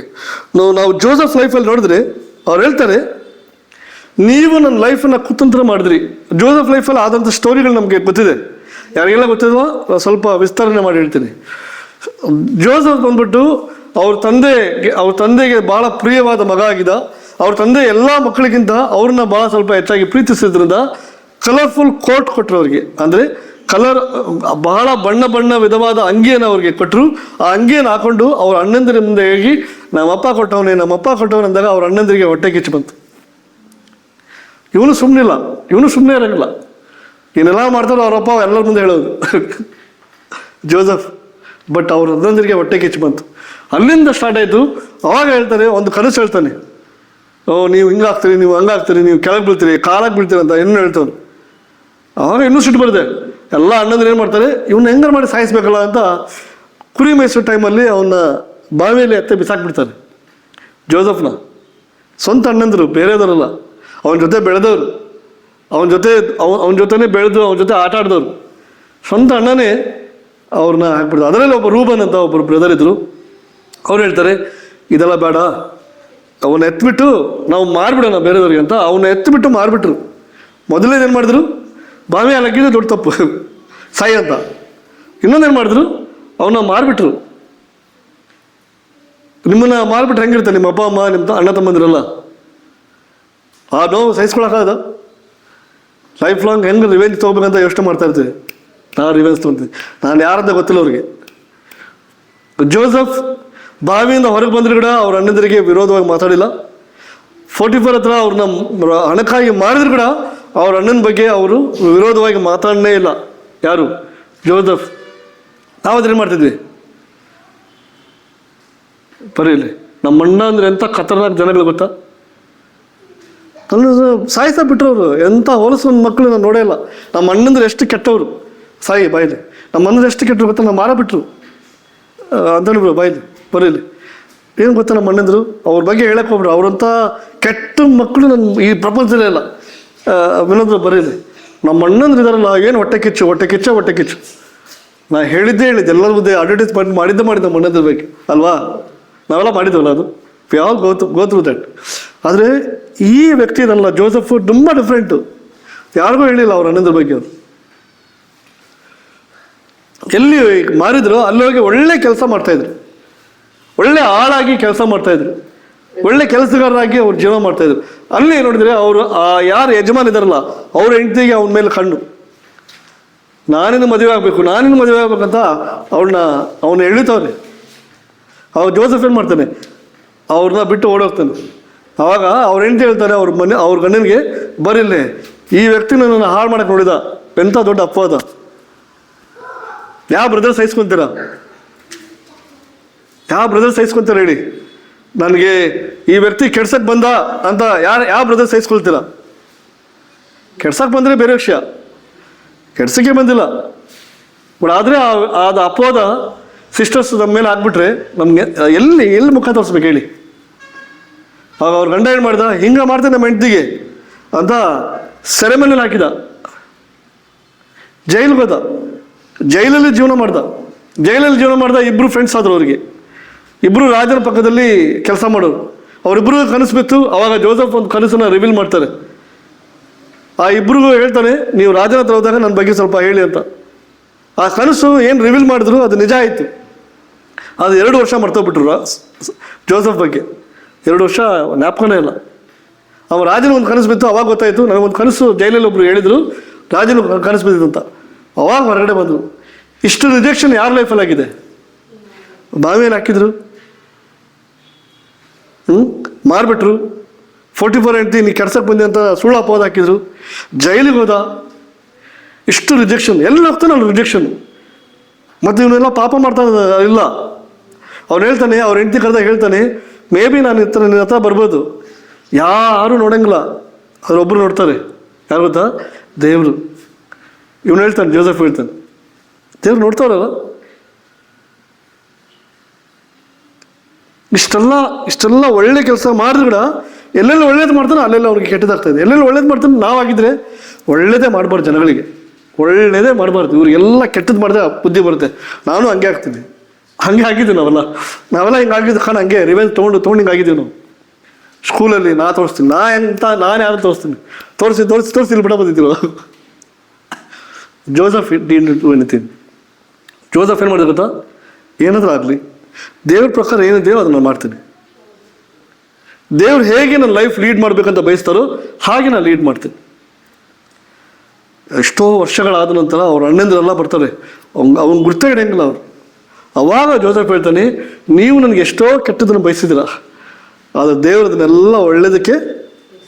ನಾವು ಜೋಸೆಫ್ ಲೈಫಲ್ಲಿ ನೋಡಿದ್ರೆ ಅವ್ರು ಹೇಳ್ತಾರೆ, ನೀವು ನನ್ನ ಲೈಫನ್ನು ಕುತಂತ್ರ ಮಾಡಿದ್ರಿ. ಜೋಸೆಫ್ ಲೈಫಲ್ಲಿ ಆದಂಥ ಸ್ಟೋರಿಗಳು ನಮಗೆ ಗೊತ್ತಿದೆ. ಯಾರಿಗೆಲ್ಲ ಗೊತ್ತಿಲ್ವೋ ಸ್ವಲ್ಪ ವಿಸ್ತರಣೆ ಮಾಡಿ ಹೇಳ್ತೀನಿ. ಜೋಸೆಫ್ ಬಂದ್ಬಿಟ್ಟು ಅವ್ರ ತಂದೆಗೆ ಭಾಳ ಪ್ರಿಯವಾದ ಮಗ ಆಗಿದ್ದ. ಅವ್ರ ತಂದೆ ಎಲ್ಲ ಮಕ್ಕಳಿಗಿಂತ ಅವ್ರನ್ನ ಭಾಳ ಸ್ವಲ್ಪ ಹೆಚ್ಚಾಗಿ ಪ್ರೀತಿಸಿದ್ರಿಂದ ಕಲರ್ಫುಲ್ ಕೋಟ್ ಕೊಟ್ಟರು ಅವ್ರಿಗೆ. ಅಂದರೆ ಬಹಳ ಬಣ್ಣ ವಿಧವಾದ ಅಂಗಿಯನ್ನು ಅವ್ರಿಗೆ ಕೊಟ್ಟರು. ಆ ಅಂಗಿಯನ್ನು ಹಾಕೊಂಡು ಅವ್ರ ಅಣ್ಣಂದಿರ ಮುಂದೆ ಹೋಗಿ ನಮ್ಮಪ್ಪ ಕೊಟ್ಟವನೇ ಅಂದಾಗ ಅವ್ರ ಅಣ್ಣಂದಿರಿಗೆ ಹೊಟ್ಟೆ ಕಿಚ್ಚು ಬಂತು. ಇವನು ಸುಮ್ಮನೆ ಇರೋಂಗಿಲ್ಲ. ಏನೆಲ್ಲ ಮಾಡ್ತಾರೋ ಅವರಪ್ಪ ಎಲ್ಲರ ಮುಂದೆ ಹೇಳೋದು ಜೋಸೆಫ್. ಬಟ್ ಅವ್ರ ಅಣ್ಣಂದಿರಿಗೆ ಹೊಟ್ಟೆ ಕಿಚ್ಚು ಬಂತು. ಅಲ್ಲಿಂದ ಸ್ಟಾರ್ಟ್ ಆಯಿತು. ಅವಾಗ ಹೇಳ್ತಾರೆ, ಒಂದು ಕನಸು ಹೇಳ್ತಾನೆ, ನೀವು ಹಿಂಗಾಗ್ತೀರಿ, ನೀವು ಹಂಗಾಗ್ತೀರಿ, ನೀವು ಕೆಳಗೆ ಬೀಳ್ತೀರಿ, ಕಾಲಾಗಿ ಬೀಳ್ತೀರಿ ಅಂತ ಇನ್ನೂ ಹೇಳ್ತಾನೆ. ಆವಾಗ ಇನ್ನೂ ಸಿಟ್ಟು ಬರುತ್ತೆ. ಎಲ್ಲ ಅಣ್ಣಂದ್ರೆ ಏನು ಮಾಡ್ತಾರೆ, ಇವನ್ನ ಹೆಂಗಾರು ಮಾಡಿ ಸಾಯಿಸ್ಬೇಕಲ್ಲ ಅಂತ ಕುರಿ ಮೇಯಿಸೋ ಟೈಮಲ್ಲಿ ಅವನ್ನ ಬಾವಿಯಲ್ಲಿ ಎತ್ತೆ ಬಿಸಾಕ್ಬಿಡ್ತಾರೆ. ಜೋಸೆಫ್ನ ಸ್ವಂತ ಅಣ್ಣಂದರು, ಬೇರೆದವರಲ್ಲ, ಅವನ ಜೊತೆ ಬೆಳೆದವರು, ಅವನ ಜೊತೆನೇ ಬೆಳೆದು ಅವನ ಜೊತೆ ಆಟ ಆಡಿದವರು, ಸ್ವಂತ ಅಣ್ಣನೇ ಅವ್ರನ್ನ ಹಾಕ್ಬಿಡ್ತಾರೆ. ಅದರಲ್ಲಿ ಒಬ್ಬ ರೂಬನ್ ಅಂತ ಒಬ್ಬರು ಬ್ರದರ್ ಇದ್ದರು. ಅವ್ರು ಹೇಳ್ತಾರೆ, ಇದೆಲ್ಲ ಬೇಡ, ಅವನ್ನ ಎತ್ಬಿಟ್ಟು ನಾವು ಮಾರ್ಬಿಡೋಣ ಬೇರೆದವ್ರಿಗೆ ಅಂತ ಅವನ್ನ ಎತ್ಬಿಟ್ಟು ಮಾರ್ಬಿಟ್ರು. ಮೊದಲೇದೇನು ಮಾಡಿದ್ರು, ಬಾವಿ ಹಾಕಿದ್ರೆ ದೊಡ್ಡ ತಪ್ಪು ಸಾಯಿ ಅಂತ. ಇನ್ನೊಂದೇನು ಮಾಡಿದ್ರು, ಅವನ್ನ ಮಾರ್ಬಿಟ್ರು. ನಿಮ್ಮನ್ನ ಮಾರ್ಬಿಟ್ರೆ ಹೆಂಗಿರ್ತಾರೆ ನಿಮ್ಮ ಅಪ್ಪ ಅಮ್ಮ, ನಿಮ್ಮ ಅಣ್ಣ ತಮ್ಮಂದಿರಲ್ಲ. ಆ ನೋವು ಸಹಿಸ್ಕೊಳಕ್ಕಾಗದ? ಲೈಫ್ ಲಾಂಗ್ ಹೆಂಗೆ ರಿವೆಂಜ್ ತೊಗೋಬೇಕಂತ ಯೋಚನೆ ಮಾಡ್ತಾ ಇರ್ತೀವಿ. ನಾನು ರಿವೆಂಜ್ ತೊಗೊತೀನಿ, ನಾನು ಯಾರಂತ ಗೊತ್ತಿಲ್ಲ ಅವ್ರಿಗೆ. ಜೋಸೆಫ್ ಬಾವಿಯಿಂದ ಹೊರಗೆ ಬಂದರೂ ಕೂಡ ಅವ್ರ ಅಣ್ಣಂದರಿಗೆ ವಿರೋಧವಾಗಿ ಮಾತಾಡಿಲ್ಲ. 44 ಹತ್ರ ಅವ್ರನ್ನ ಹಣಕ್ಕಾಗಿ ಮಾಡಿದ್ರು ಕೂಡ ಅವ್ರ ಅಣ್ಣನ ಬಗ್ಗೆ ಅವರು ವಿರೋಧವಾಗಿ ಮಾತಾಡನೇ ಇಲ್ಲ. ಯಾರು? ಜೋಸೆಫ್. ನಾವದೇನು ಮಾಡ್ತಿದ್ವಿ? ಬರೀಲಿ, ನಮ್ಮ ಅಣ್ಣ ಅಂದರೆ ಎಂಥ ಖತರ್ನಾಕ್ ಜನಗಳು ಗೊತ್ತಾ? ಸಾಯಿಸ ಬಿಟ್ಟರು ಅವರು. ಎಂಥ ಹೊಲಸು ಒಂದು ಮಕ್ಕಳು ನಾನು ನೋಡೇ ಇಲ್ಲ. ನಮ್ಮ ಅಣ್ಣಂದ್ರೆ ಎಷ್ಟು ಕೆಟ್ಟವರು, ಸಾಯಿ ಬಾಯಿಲಿ. ನಮ್ಮ ಅಣ್ಣಂದ್ರೆ ಎಷ್ಟು ಕೆಟ್ಟರು ಗೊತ್ತಾ? ನಾವು ಮಾರಬಿಟ್ರು ಅಂತೇಳಿಬ್ರು ಬಾಯಿಲಿ. ಬರೀಲಿ, ಏನು ಗೊತ್ತಾ ನಮ್ಮ ಅಣ್ಣಂದ್ರು? ಅವ್ರ ಬಗ್ಗೆ ಹೇಳಕ್ಕೆ ಹೋಗ್ಬಿಟ್ರು. ಅವ್ರಂಥ ಕೆಟ್ಟ ಮಕ್ಕಳು ನನ್ನ ಈ ಪ್ರಪಂಚದಲ್ಲೇ ಇಲ್ಲ. ವಿನೋದ್ರು ಬರೀಲಿ, ನಮ್ಮ ಅಣ್ಣಂದ್ರು ಇದಾರಲ್ಲ, ಏನು ಹೊಟ್ಟೆ ಕಿಚ್ಚು. ನಾ ಹೇಳಿದ್ದೆ ಎಲ್ಲರ ಮುಂದೆ ಅಡ್ವರ್ಟೈಸ್ಮೆಂಟ್ ಮಾಡಿದ್ದೆ ನಮ್ಮ ಅಣ್ಣಂದ್ರ ಬಗ್ಗೆ ಅಲ್ವಾ? ನಾವೆಲ್ಲ ಮಾಡಿದ್ವಲ್ಲ, ಅದು we all go through that. ಆದರೆ ಈ ವ್ಯಕ್ತಿ ಇದಲ್ಲ, ಜೋಸೆಫ್ ತುಂಬ ಡಿಫ್ರೆಂಟು. ಯಾರಿಗೂ ಹೇಳಿಲ್ಲ ಅವ್ರ ಅಣ್ಣಂದ್ರ ಬಗ್ಗೆ. ಅವರು ಎಲ್ಲಿ ಮಾರಿದ್ರು ಅಲ್ಲಿ ಹೋಗಿ ಒಳ್ಳೆ ಕೆಲಸ ಮಾಡ್ತಾಯಿದ್ರು, ಒಳ್ಳೆ ಆಳಾಗಿ ಕೆಲಸ ಮಾಡ್ತಾಯಿದ್ರು, ಒಳ್ಳೆ ಕೆಲಸಗಾರರಾಗಿ ಅವ್ರು ಜೀವನ ಮಾಡ್ತಾಯಿದ್ರು. ಅಲ್ಲಿ ನೋಡಿದರೆ ಅವರು ಯಾರು ಯಜಮಾನ ಇದ್ದಾರಲ್ಲ ಅವ್ರ ಹೆಂಡತಿಗೆ ಅವನ ಮೇಲೆ ಕಣ್ಣು, ನಾನಿನ್ನು ಮದುವೆ ಆಗಬೇಕಂತ ಅವನ್ನ ಎಳಿತವ್ರೆ. ಅವಾಗ ಜೋಸೆಫ್ ಏನು ಮಾಡ್ತಾನೆ, ಅವ್ರನ್ನ ಬಿಟ್ಟು ಓಡೋಗ್ತಾನೆ. ಆವಾಗ ಅವ್ರ ಹೆಂಡತಿ ಹೇಳ್ತಾರೆ ಅವ್ರ ಗಂಡನಿಗೆ, ಬರಿಲ್ಲೇ ಈ ವ್ಯಕ್ತಿ ನನ್ನ ಹಾಳು ಮಾಡಕ್ಕೆ ನೋಡಿದ, ಎಂಥ ದೊಡ್ಡ ಅಪವಾದ, ಯಾವ ಬ್ರದರ್ ಸಹಿಸ್ಕೊಂತೀರ ಹೇಳಿ, ನನಗೆ ಈ ವ್ಯಕ್ತಿ ಕೆಡ್ಸಕ್ಕೆ ಬಂದ ಅಂತ ಯಾವ ಬ್ರದರ್ ಸಹಿಸ್ಕೊಳ್ತೀರ? ಕೆಡ್ಸಕ್ಕೆ ಬಂದರೆ ಬೇರೆ ವಿಷಯ, ಕೆಡ್ಸಕ್ಕೆ ಬಂದಿಲ್ಲ. ಬಟ್ ಆದರೆ ಅದು ಅಪವಾದ ಸಿಸ್ಟರ್ಸ್ ನಮ್ಮ ಮೇಲೆ ಆಗ್ಬಿಟ್ರೆ ನಮಗೆ ಎಲ್ಲಿ ಮುಖ ತೋರಿಸ್ಬೇಕು ಹೇಳಿ? ಆಗ ಅವ್ರ ಗಂಡ ಏನು ಮಾಡ್ದ, ಹಿಂಗೆ ಮಾಡ್ತಾನೆ ನಮ್ಮ ಹೆಂಡತಿಗೆ ಅಂತ ಸೆರೆಮನೆಯಲ್ಲಿ ಹಾಕಿದ, ಜೈಲಿಗೆ ಹೋದ, ಜೈಲಲ್ಲಿ ಜೀವನ ಮಾಡ್ದ. ಇಬ್ಬರು ಫ್ರೆಂಡ್ಸ್ ಆದರು ಅವ್ರಿಗೆ, ಇಬ್ಬರು ರಾಜನ ಪಕ್ಕದಲ್ಲಿ ಕೆಲಸ ಮಾಡೋರು. ಅವರಿಬ್ಬರು ಕನಸು ಬಿತ್ತು. ಅವಾಗ ಜೋಸೆಫ್ ಒಂದು ಕನಸನ್ನು ರಿವೀಲ್ ಮಾಡ್ತಾರೆ. ಆ ಇಬ್ಬರಿಗೂ ಹೇಳ್ತಾನೆ, ನೀವು ರಾಜನ ಹತ್ರ ಹೋದಾಗ ನನ್ನ ಬಗ್ಗೆ ಸ್ವಲ್ಪ ಹೇಳಿ ಅಂತ. ಆ ಕನಸು ಏನು ರಿವೀಲ್ ಮಾಡಿದ್ರು ಅದು ನಿಜ ಆಯಿತು. ಅದು 2 ವರ್ಷ ಮರ್ತೋಗ್ಬಿಟ್ರು ಜೋಸೆಫ್ ಬಗ್ಗೆ. 2 ವರ್ಷ ಜ್ಞಾಪಕನೇ ಇಲ್ಲ. ಅವ ರಾಜನ ಒಂದು ಕನಸು ಬಿತ್ತು, ಅವಾಗ ಗೊತ್ತಾಯಿತು. ನನಗೊಂದು ಕನಸು ಜೈಲಲ್ಲಿ ಒಬ್ರು ಹೇಳಿದರು, ರಾಜನ ಕನಸು ಬಿದ್ದಿತ್ತು ಅಂತ. ಅವಾಗ ಹೊರಗಡೆ ಬಂದರು. ಇಷ್ಟು ರಿಜೆಕ್ಷನ್ ಯಾರ ಲೈಫಲ್ಲಿ ಆಗಿದೆ? ಬಾವಿಯಲ್ಲಿ ಹಾಕಿದ್ರು, ಮಾರ್ಬಿಟ್ರು, 44 ಹೆಂಡ್ತಿ ನೀ ಕೆಡ್ಸಕ್ಕೆ ಬಂದೆ ಅಂತ ಸುಳ್ಳು ಅಪವಾದ ಹಾಕಿದ್ರು, ಜೈಲಿಗೆ ಹೋದ. ಇಷ್ಟು ರಿಜೆಕ್ಷನ್, ಎಲ್ಲಿ ಹೋಗ್ತಾನೆ ಅಲ್ಲಿ ರಿಜೆಕ್ಷನ್. ಮತ್ತು ಇವನ್ನೆಲ್ಲ ಪಾಪ ಮಾಡ್ತಾ ಇಲ್ಲ. ಅವ್ನು ಹೇಳ್ತಾನೆ, ಅವ್ರ ಹೆಂಡತಿ ಕರೆದಾಗ ಹೇಳ್ತಾನೆ, ಮೇ ಬಿ ನಾನು ನಿನ್ನ ಹತ್ರ ಬರ್ಬೋದು, ಯಾರು ನೋಡಂಗಿಲ್ಲ, ಅವರೊಬ್ಬರು ನೋಡ್ತಾರೆ. ಯಾರು ಗೊತ್ತಾ? ದೇವರು. ಇವನು ಹೇಳ್ತಾನೆ, ಜೋಸೆಫ್ ಹೇಳ್ತಾನೆ, ದೇವ್ರು ನೋಡ್ತಾರಲ್ಲ. ಇಷ್ಟೆಲ್ಲ ಒಳ್ಳೆ ಕೆಲಸ ಮಾಡಿದ್ರು ಕೂಡ ಎಲ್ಲೆಲ್ಲ ಒಳ್ಳೇದು ಮಾಡ್ತಾನೆ ಅಲ್ಲೆಲ್ಲ ಅವ್ರಿಗೆ ಕೆಟ್ಟದಾಗ್ತಾಯಿದೆ. ಎಲ್ಲೆಲ್ಲ ಒಳ್ಳೇದು ಮಾಡ್ತಾನೆ ನಾವಾಗಿದ್ದರೆ ಒಳ್ಳೇದೇ ಮಾಡಬಾರ್ದು, ಜನಗಳಿಗೆ ಒಳ್ಳೇದೇ ಮಾಡಬಾರ್ದು. ಇವ್ರಿಗೆಲ್ಲ ಕೆಟ್ಟದ್ದು ಮಾಡಿದ್ರೆ ಬುದ್ಧಿ ಬರುತ್ತೆ. ನಾನು ಹಂಗೆ ಆಗ್ತೀನಿ, ಹಂಗೆ ಆಗಿದ್ದೀವಿ ನಾವೆಲ್ಲ ಹಿಂಗೆ ಆಗಿದ್ದು ಕಾರಣ ಹಂಗೆ ರಿವೆಂಜ್ ತೊಗೊಂಡು ಹಿಂಗೆ ಆಗಿದ್ದೀವಿ ನಾವು. ಸ್ಕೂಲಲ್ಲಿ ನಾ ತೋರಿಸ್ತೀನಿ, ನಾನು ಯಾರು ತೋರಿಸಿ ಇಲ್ಲಿ ಬಿಡ ಬಂದಿದ್ದೀವಿ. ಜೋಸೆಫ್ ಎನಿತೀನಿ. ಜೋಸೆಫ್ ಏನು ಮಾಡಿದ್ರೆ ಗೊತ್ತಾ? ಏನಾದರೂ ಆಗಲಿ ದೇವ್ರ ಪ್ರಕಾರ ಏನಿದೆಯೋ ಅದನ್ನು ನಾನು ಮಾಡ್ತೀನಿ. ದೇವ್ರು ಹೇಗೆ ನನ್ನ ಲೈಫ್ ಲೀಡ್ ಮಾಡಬೇಕಂತ ಬಯಸ್ತಾರೋ ಹಾಗೆ ನಾನು ಲೀಡ್ ಮಾಡ್ತೀನಿ. ಎಷ್ಟೋ ವರ್ಷಗಳಾದ ನಂತರ ಅವ್ರ ಅಣ್ಣಂದಿರೆಲ್ಲ ಬರ್ತಾರೆ, ಅವ್ನು ಗುರ್ತ ಹಿಡಿಯಂಗಿಲ್ಲ ಅವರು. ಅವಾಗ ಜೋಸೆಫ್ ಹೇಳ್ತಾನೆ, ನೀವು ನನಗೆ ಎಷ್ಟೋ ಕೆಟ್ಟದನ್ನು ಬಯಸಿದ್ದೀರ, ಆದರೆ ದೇವರು ಅದನ್ನೆಲ್ಲ ಒಳ್ಳೇದಕ್ಕೆ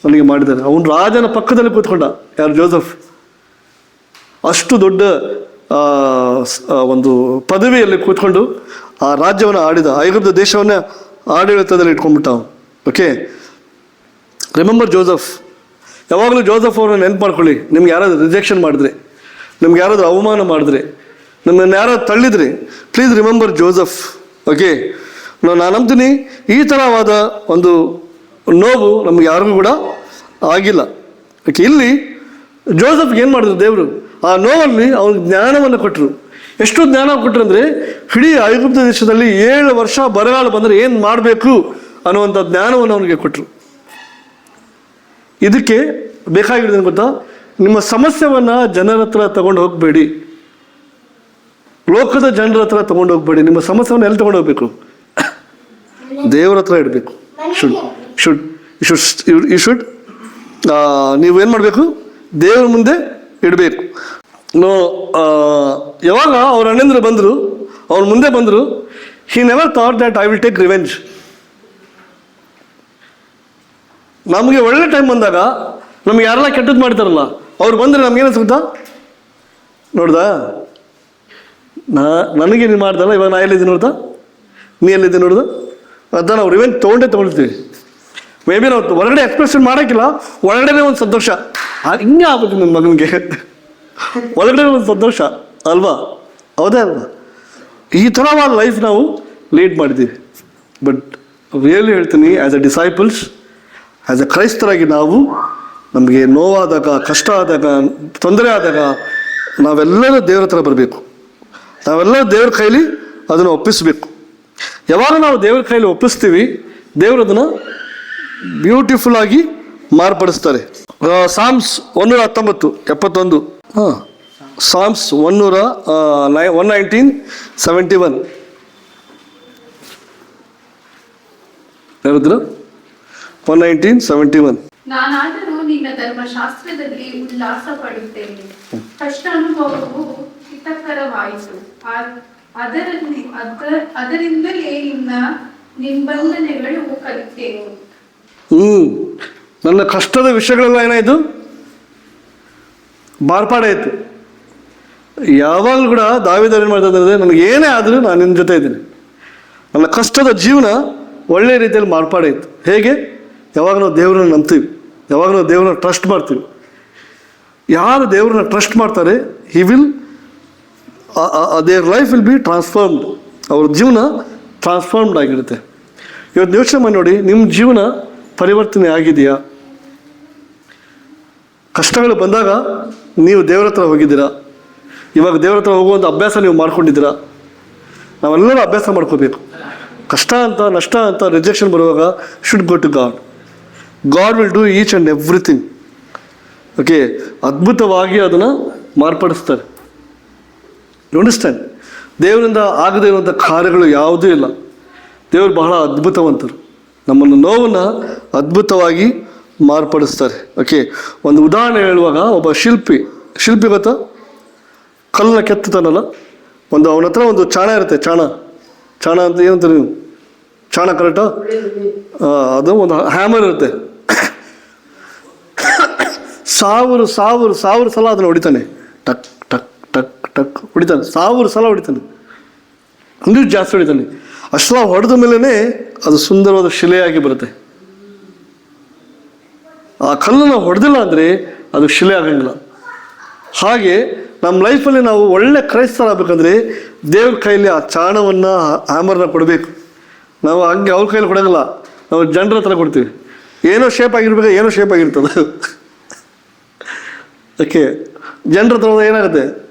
ನನಗೆ ಮಾಡಿದ್ದಾನೆ. ಅವನು ರಾಜನ ಪಕ್ಕದಲ್ಲಿ ಕೂತ್ಕೊಂಡ. ಯಾರು? ಜೋಸೆಫ್. ಅಷ್ಟು ದೊಡ್ಡ ಒಂದು ಪದವಿಯಲ್ಲಿ ಕೂತ್ಕೊಂಡು ಆ ರಾಜ್ಯವನ್ನು ಆಡಿದ, ಐಗುಪ್ತ ದೇಶವನ್ನೇ ಆಡಳಿತದಲ್ಲಿ ಇಟ್ಕೊಂಡ್ಬಿಟ್ಟ ಅವನು. Okay, remember Joseph. ಯಾವಾಗಲೂ ಜೋಸೆಫ್ ಅವ್ರನ್ನ ನೆನ್ಪು ಮಾಡ್ಕೊಳ್ಳಿ. ನಿಮ್ಗೆ ಯಾರಾದರೂ ರಿಜೆಕ್ಷನ್ ಮಾಡಿದ್ರೆ, ನಿಮ್ಗೆ ಯಾರಾದರೂ ಅವಮಾನ ಮಾಡಿದ್ರೆ, ನಿಮ್ಮನ್ನು ಯಾರಾದ್ರು ತಳ್ಳಿದ್ರಿ, ಪ್ಲೀಸ್ ರಿಮೆಂಬರ್ ಜೋಸೆಫ್. ಓಕೆ, ನಾನು ನಂಬ್ತೀನಿ ಈ ಥರವಾದ ಒಂದು ನೋವು ನಮ್ಗೆ ಯಾರಿಗೂ ಕೂಡ ಆಗಿಲ್ಲ. ಓಕೆ, ಇಲ್ಲಿ ಜೋಸೆಫ್ಗೆ ಏನು ಮಾಡಿದ್ರು ದೇವರು? ಆ ನೋವಲ್ಲಿ ಅವ್ನಿಗೆ ಜ್ಞಾನವನ್ನು ಕೊಟ್ಟರು. ಎಷ್ಟು ಜ್ಞಾನ ಕೊಟ್ಟರು ಅಂದರೆ, ಇಡೀ ಐಗುಪ್ತ ದೇಶದಲ್ಲಿ 7 ವರ್ಷ ಬರಗಾಲ ಬಂದರೆ ಏನು ಮಾಡಬೇಕು ಅನ್ನುವಂಥ ಜ್ಞಾನವನ್ನು ಅವನಿಗೆ ಕೊಟ್ಟರು. ಇದಕ್ಕೆ ಬೇಕಾಗಿರೋದೇನು ಗೊತ್ತಾ? ನಿಮ್ಮ ಸಮಸ್ಯೆಯನ್ನು ಜನರ ಹತ್ರ ತಗೊಂಡು ಹೋಗಬೇಡಿ, ಲೋಕದ ಜನರ ಹತ್ರ ತಗೊಂಡು ಹೋಗಬೇಡಿ. ನಿಮ್ಮ ಸಮಸ್ಯೆಯನ್ನು ಎಲ್ಲಿ ತಗೊಂಡು ಹೋಗ್ಬೇಕು? ದೇವರ ಹತ್ರ ಇಡಬೇಕು. ಶುಡ್ ನೀವೇನು ಮಾಡಬೇಕು? ದೇವ್ರ ಮುಂದೆ ಇಡಬೇಕು. ಯಾವಾಗ ಅವ್ರ ಅಣ್ಣಂದ್ರು ಬಂದರು, ಅವ್ರ ಮುಂದೆ ಬಂದರು, he never thought that I will take revenge. ನಮಗೆ ಒಳ್ಳೆ ಟೈಮ್ ಬಂದಾಗ ನಮ್ಗೆ ಯಾರೆಲ್ಲ ಕೆಟ್ಟದ್ದು ಮಾಡ್ತಾರಲ್ಲ ಅವ್ರು ಬಂದರೆ ನಮ್ಗೇನು ಅನ್ಸುತ್ತಾ? ನೋಡ್ದಾ, ನನಗೆ ನೀನು ಮಾಡ್ದಲ್ಲ, ಇವಾಗ ನಾ ಎಲ್ಲಿದ್ದೀನಿ ನೋಡ್ದಾ, ನೀ ಎಲ್ಲಿದ್ದೀನಿ ನೋಡ್ದ ಅಂತ ನಾವು ರಿವೆಂಜ್ ತೊಗೊಳ್ತೀವಿ. ಮೇ ಬಿ ನಾವು ಹೊರಗಡೆ ಎಕ್ಸ್ಪ್ರೆಷನ್ ಮಾಡೋಕ್ಕಿಲ್ಲ, ಒಳಗಡೆ ಒಂದು ಸಂತೋಷ. ಹಿಂಗೆ ಆಗ್ಬೇಕು ನನ್ನ ಮಗನಿಗೆ, ಒಳಗಡೆ ಒಂದು ಸಂತೋಷ ಅಲ್ವಾ? ಹೌದೇ ಅಲ್ವಾ? ಈ ಥರವಾದ ಲೈಫ್ ನಾವು ಲೀಡ್ ಮಾಡಿದ್ದೀವಿ. ಬಟ್ ರಿಯಲಿ ಹೇಳ್ತೀನಿ, as a disciples, as a ಕ್ರೈಸ್ತರಾಗಿ ನಾವು ನಮಗೆ ನೋವಾದಾಗ, ಕಷ್ಟ ಆದಾಗ, ತೊಂದರೆ ಆದಾಗ ನಾವೆಲ್ಲರೂ ದೇವ್ರ ಹತ್ರ ಬರಬೇಕು. ನಾವೆಲ್ಲರೂ ದೇವ್ರ ಕೈಲಿ ಅದನ್ನು ಒಪ್ಪಿಸಬೇಕು. ಯಾವಾಗ ನಾವು ದೇವ್ರ ಕೈಲಿ ಒಪ್ಪಿಸ್ತೀವಿ, ದೇವರು ಅದನ್ನು ಬ್ಯೂಟಿಫುಲ್ಲಾಗಿ ಮಾರ್ಪಡಿಸ್ತಾರೆ. ಸಾಮ್ಸ್ 119 ಹಾಂ, ಸಾಮ್ಸ್ 119:71 ಹೇಳಿದ್ರು. 119:71. ನಾನಾದರೂ ನಿನ್ನ ಧರ್ಮಶಾಸ್ತ್ರದಲ್ಲಿ ಉಲ್ಲಾಸ ಪಡುತ್ತೇನೆ. ಕಷ್ಟ ಅನುಭವವು ಹಿತಕರವಾಯಿತು. ಅದರಿಂದಲೇ ನಿನ್ನ ನಿಬಂಧನೆಗಳು ಕಲಿತೆವು. ನನ್ನ ಕಷ್ಟದ ವಿಷಯಗಳೆಲ್ಲ ಏನಾಯಿತು? ಮಾರ್ಪಾಡಾಯಿತು. ಯಾವಾಗಲೂ ಕೂಡ ದಾವೀದನು ಏನು ಮಾಡ್ತಾ ನನಗೆ ಏನೇ ಆದರೂ ನಾನು ನಿನ್ನ ಜೊತೆ ಇದ್ದೀನಿ. ನನ್ನ ಕಷ್ಟದ ಜೀವನ ಒಳ್ಳೆಯ ರೀತಿಯಲ್ಲಿ ಮಾರ್ಪಾಡಾಯಿತು. ಹೇಗೆ? ಯಾವಾಗ ನಾವು ದೇವರನ್ನ ನಂಬ್ತೀವಿ, ಯಾವಾಗ ನಾವು ದೇವರನ್ನ ಟ್ರಸ್ಟ್ ಮಾಡ್ತೀವಿ. ಯಾರು ದೇವರನ್ನ ಟ್ರಸ್ಟ್ ಮಾಡ್ತಾರೆ, he will their life will be transformed. ಅವ್ರ ಜೀವನ ಟ್ರಾನ್ಸ್ಫಾರ್ಮ್ಡ್ ಆಗಿರುತ್ತೆ. ಇವತ್ತು ಯೋಚನೆ ಮಾಡಿ ನೋಡಿ, ನಿಮ್ಮ ಜೀವನ ಪರಿವರ್ತನೆ ಆಗಿದೆಯಾ? ಕಷ್ಟಗಳು ಬಂದಾಗ ನೀವು ದೇವರ ಹತ್ರ ಹೋಗಿದ್ದೀರಾ? ಇವಾಗ ದೇವರ ಹತ್ರ ಹೋಗುವಂಥ ಅಭ್ಯಾಸ ನೀವು ಮಾಡ್ಕೊಂಡಿದ್ದೀರಾ? ನಾವೆಲ್ಲರೂ ಅಭ್ಯಾಸ ಮಾಡ್ಕೋಬೇಕು. ಕಷ್ಟ ಅಂತ, ನಷ್ಟ ಅಂತ, ರಿಜೆಕ್ಷನ್ ಬರುವಾಗ should go to God. God will do each and everything. Okay, ಅದ್ಭುತವಾಗಿ ಅದನ್ನು ಮಾರ್ಪಡಿಸ್ತಾರೆ. You understand? ದೇವರಿಂದ ಆಗದೇ ಇರುವಂಥ ಕಾರ್ಯಗಳು ಯಾವುದೂ ಇಲ್ಲ. ದೇವರು ಬಹಳ ಅದ್ಭುತವಂತರು. ನಮ್ಮನ್ನು ನೋವನ್ನು ಅದ್ಭುತವಾಗಿ ಮಾರ್ಪಡಿಸ್ತಾರೆ. ಓಕೆ, ಒಂದು ಉದಾಹರಣೆ ಹೇಳುವಾಗ, ಒಬ್ಬ ಶಿಲ್ಪಿ ಗೊತ್ತಾ? ಕಲ್ಲನ್ನ ಕೆತ್ತುತ್ತಾನಲ್ಲ, ಅವನ ಹತ್ರ ಒಂದು ಚಾಣ ಇರುತ್ತೆ. ಚಾಣ ಅಂತ ಏನಂತಾರೆ ನೀವು? ಚಾಣ ಕರೆಕ್ಟಾ? ಅದು ಒಂದು ಹ್ಯಾಮರ್ ಇರುತ್ತೆ. 1000 ಸಲ ಅದನ್ನು ಹೊಡಿತಾನೆ. ಟಕ್ ಟಕ್ ಟಕ್ ಟಕ್ ಹೊಡಿತಾನೆ. 1000 ಸಲ ಹೊಡಿತಾನೆ. ಇನ್ನೂ ಜಾಸ್ತಿ ಹೊಡಿತಾನೆ. ಅಷ್ಟೆಲ್ಲ ಹೊಡೆದ ಮೇಲೇ ಅದು ಸುಂದರವಾದ ಶಿಲೆಯಾಗಿ ಬರುತ್ತೆ. ಆ ಕಲ್ಲನ್ನು ಹೊಡೆದಿಲ್ಲ ಅಂದರೆ ಅದು ಶಿಲೆ ಆಗಂಗಿಲ್ಲ. ಹಾಗೆ ನಮ್ಮ ಲೈಫಲ್ಲಿ ನಾವು ಒಳ್ಳೆ ಕ್ರೈಸ್ತರಾಗಬೇಕಂದ್ರೆ ದೇವ್ರ ಕೈಲಿ ಆ ಚಾಣವನ್ನು, ಹ್ಯಾಮರ್ನ ಕೊಡಬೇಕು. ನಾವು ಹಂಗೆ ಅವ್ರ ಕೈಲಿ ಕೊಡೋಂಗಿಲ್ಲ, ನಾವು ಜನರ ಹತ್ರ ಕೊಡ್ತೀವಿ. ಏನೋ ಶೇಪ್ ಆಗಿರ್ಬೇಕು, ಏನೋ ಶೇಪ್ ಆಗಿರ್ತದೆ. ಓಕೆ, ಜನರ ಹತ್ರ ಏನಾಗುತ್ತೆ,